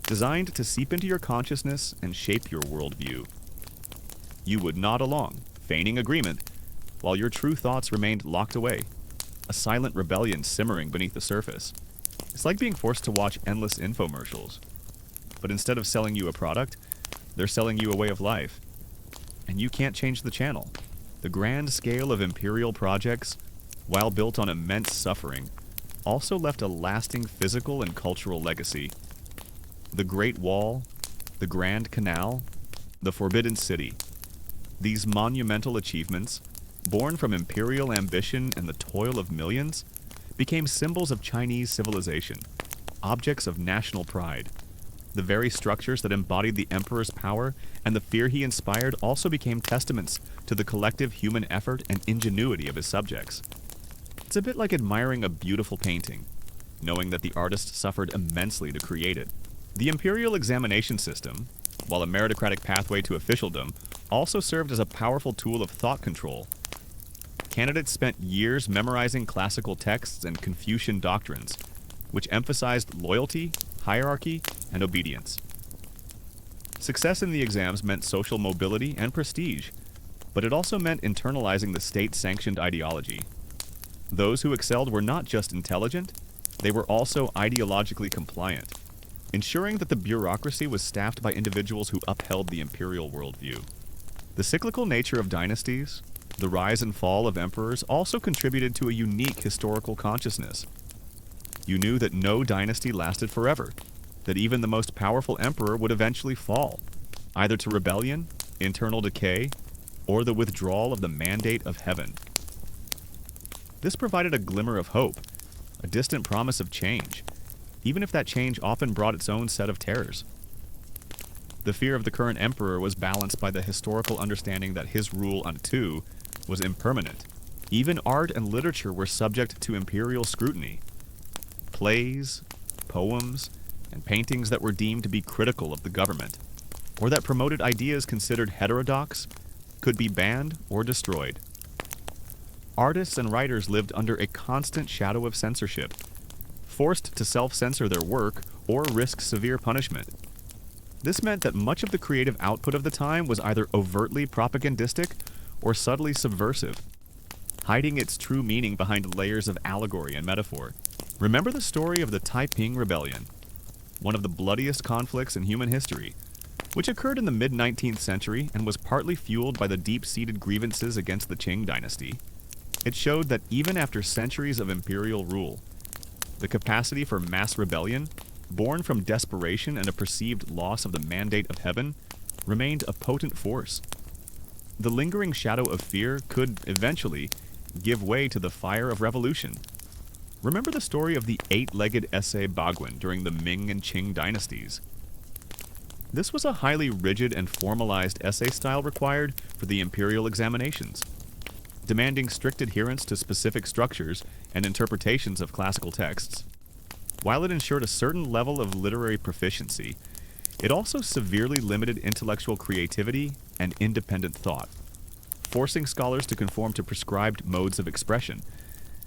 designed to seep into your consciousness and shape your worldview. You would nod along, feigning agreement, while your true thoughts remained locked away, a silent rebellion simmering beneath the surface. It's like being forced to watch endless infomercials. But instead of selling you a product, they're selling you a way of life. And you can't change the channel. The grand scale of imperial projects, while built on immense suffering, also left a lasting physical and cultural legacy. The Great Wall, the Grand Canal, the Forbidden City. These monumental achievements, born from imperial ambition and the toil of millions, became symbols of Chinese civilization, objects of national pride. The very structures that embodied the emperor's power and the fear he inspired also became testaments to the collective human effort and ingenuity of his subjects. It's a bit like admiring a beautiful painting, knowing that the artist suffered immensely to create it. The imperial examination system, while a meritocratic pathway to officialdom, also served as a powerful tool of thought control. Candidates spent years memorizing classical texts and Confucian doctrines, which emphasized loyalty, hierarchy, and obedience. Success in the exams meant social mobility and prestige, but it also meant internalizing the state-sanctioned ideology. Those who excelled were not just intelligent, they were also ideologically compliant, ensuring that the bureaucracy was staffed by individuals who upheld the imperial worldview. The cyclical nature of dynasties, the rise and fall of emperors also contributed to a unique historical consciousness. You knew that no dynasty lasted forever, that even the most powerful emperor would eventually fall, either to rebellion, internal decay, or the withdrawal of the mandate of heaven. This provided a glimmer of hope, a distant promise of change, even if that change often brought its own set of terrors. The fear of the current emperor was balanced by the historical understanding that his rule unto was impermanent. Even art and literature were subject to imperial scrutiny. Plays, poems, and paintings that were deemed to be critical of the government, or that promoted ideas considered heterodox, could be banned or destroyed. Artists and writers lived under a constant shadow of censorship, forced to self-censor their work or risk severe punishment. This meant that much of the creative output of the time was either overtly propagandistic or subtly subversive, hiding its true meaning behind layers of allegory and metaphor. Remember the story of the Taiping Rebellion, one of the bloodiest conflicts in human history, which occurred in the mid-19th century and was partly fueled by the deep-seated grievances against the Qing dynasty. It showed that even after centuries of imperial rule, the capacity for mass rebellion, born from desperation and a perceived loss of the mandate of heaven, remained a potent force. The lingering shadow of fear could, eventually, give way to the fire of revolution. Remember the story of the eight-legged essay Baguen during the Ming and Qing dynasties. This was a highly rigid and formalized essay style required for the imperial examinations, demanding strict adherence to specific structures and interpretations of classical texts. While it ensured a certain level of literary proficiency, it also severely limited intellectual creativity and independent thought, forcing scholars to conform to prescribed modes of expression.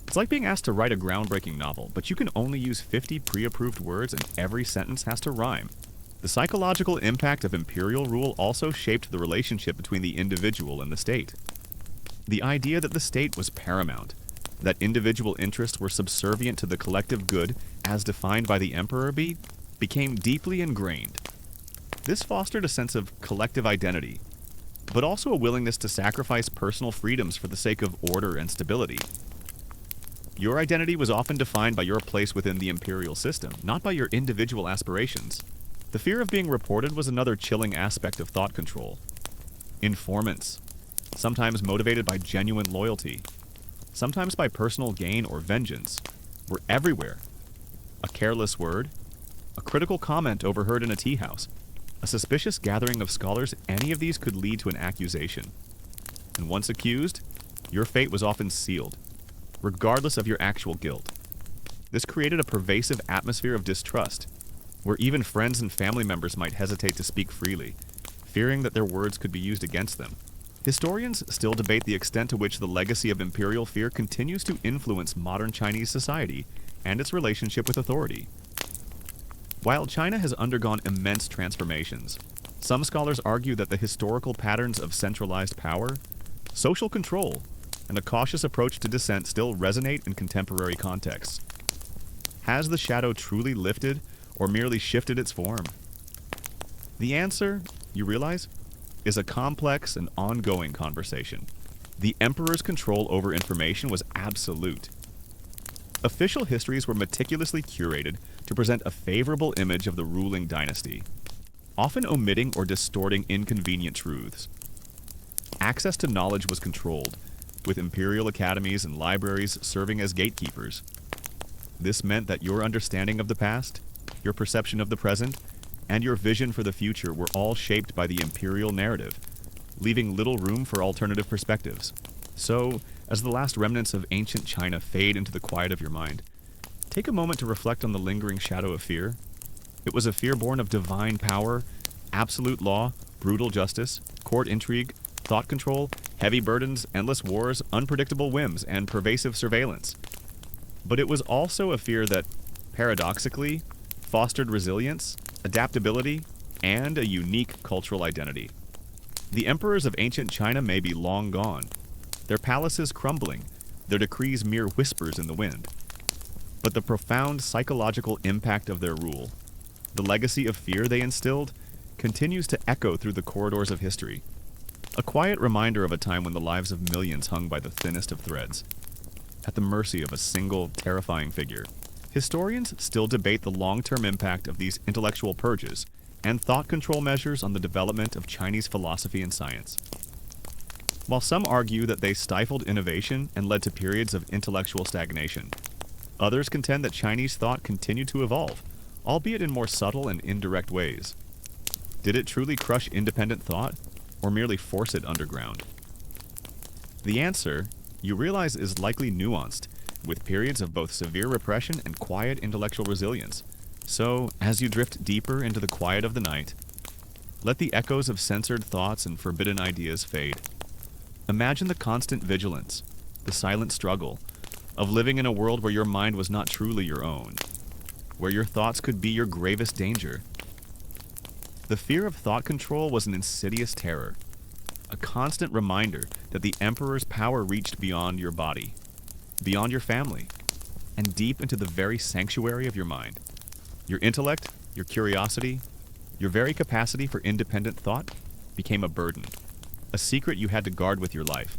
It's like being asked to write a groundbreaking novel, but you can only use 50 pre-approved words and every sentence has to rhyme. The psychological impact of imperial rule also shaped the relationship between the individual and the state. The idea that the state was paramount, that individual interests were subservient to the collective good as defined by the emperor became deeply ingrained. This fostered a sense of collective identity, but also a willingness to sacrifice personal freedoms for the sake of order and stability. Your identity was often defined by your place within the imperial system, not by your individual aspirations. The fear of being reported was another chilling aspect of thought control. Informants, sometimes motivated by genuine loyalty, sometimes by personal gain or vengeance, were everywhere. A careless word, a critical comment overheard in a tea house, a suspicious gathering of scholars, any of these could lead to an accusation. And once accused, your fate was often sealed, regardless of your actual guilt. This created a pervasive atmosphere of distrust, where even friends and family members might hesitate to speak freely, fearing that their words could be used against them. Historians still debate the extent to which the legacy of imperial fear continues to influence modern Chinese society and its relationship with authority. While China has undergone immense transformations, some scholars argue that the historical patterns of centralized power, social control, and a cautious approach to dissent still resonate in contemporary contexts. Has the shadow truly lifted or merely shifted its form? The answer, you realize, is a complex and ongoing conversation. The emperor's control over information was absolute. Official histories were meticulously curated to present a favorable image of the ruling dynasty, often omitting or distorting inconvenient truths. Access to knowledge was controlled, with imperial academies and libraries serving as gatekeepers. This meant that your understanding of the past, your perception of the present, and your vision for the future were all shaped by the imperial narrative, leaving little room for alternative perspectives. So, as the last remnants of ancient China fade into the quiet of your mind, take a moment to reflect on the lingering shadow of fear. It was a fear born of divine power, absolute law, brutal justice, court intrigue, thought control, heavy burdens, endless wars, unpredictable whims, and pervasive surveillance. But it was also a fear that, paradoxically, fostered resilience, adaptability, and a unique cultural identity. The emperors of ancient China may be long gone, their palaces crumbling, their decrees mere whispers in the wind. But the profound psychological impact of their rule, the legacy of fear they instilled, continues to echo through the corridors of history. A quiet reminder of a time when the lives of millions hung by the thinnest of threads, at the mercy of a single, terrifying figure. Historians still debate the long-term impact of these intellectual purges and thought control measures on the development of Chinese philosophy and science. While some argue that they stifled innovation and led to periods of intellectual stagnation, others contend that Chinese thought continued to evolve, albeit in more subtle and indirect ways. Did it truly crush independent thought, or merely force it underground? The answer, you realize, is likely nuanced, with periods of both severe repression and quiet intellectual resilience. So, as you drift deeper into the quiet of the night, let the echoes of censored thoughts and forbidden ideas fade. Imagine the constant vigilance, the silent struggle, of living in a world where your mind was not truly your own, where your thoughts could be your gravest danger. The fear of thought control was an insidious terror, a constant reminder that the emperor's power reached beyond your body, beyond your family, and deep into the very sanctuary of your mind. Your intellect, your curiosity, your very capacity for independent thought became a burden, a secret you had to guard with your life.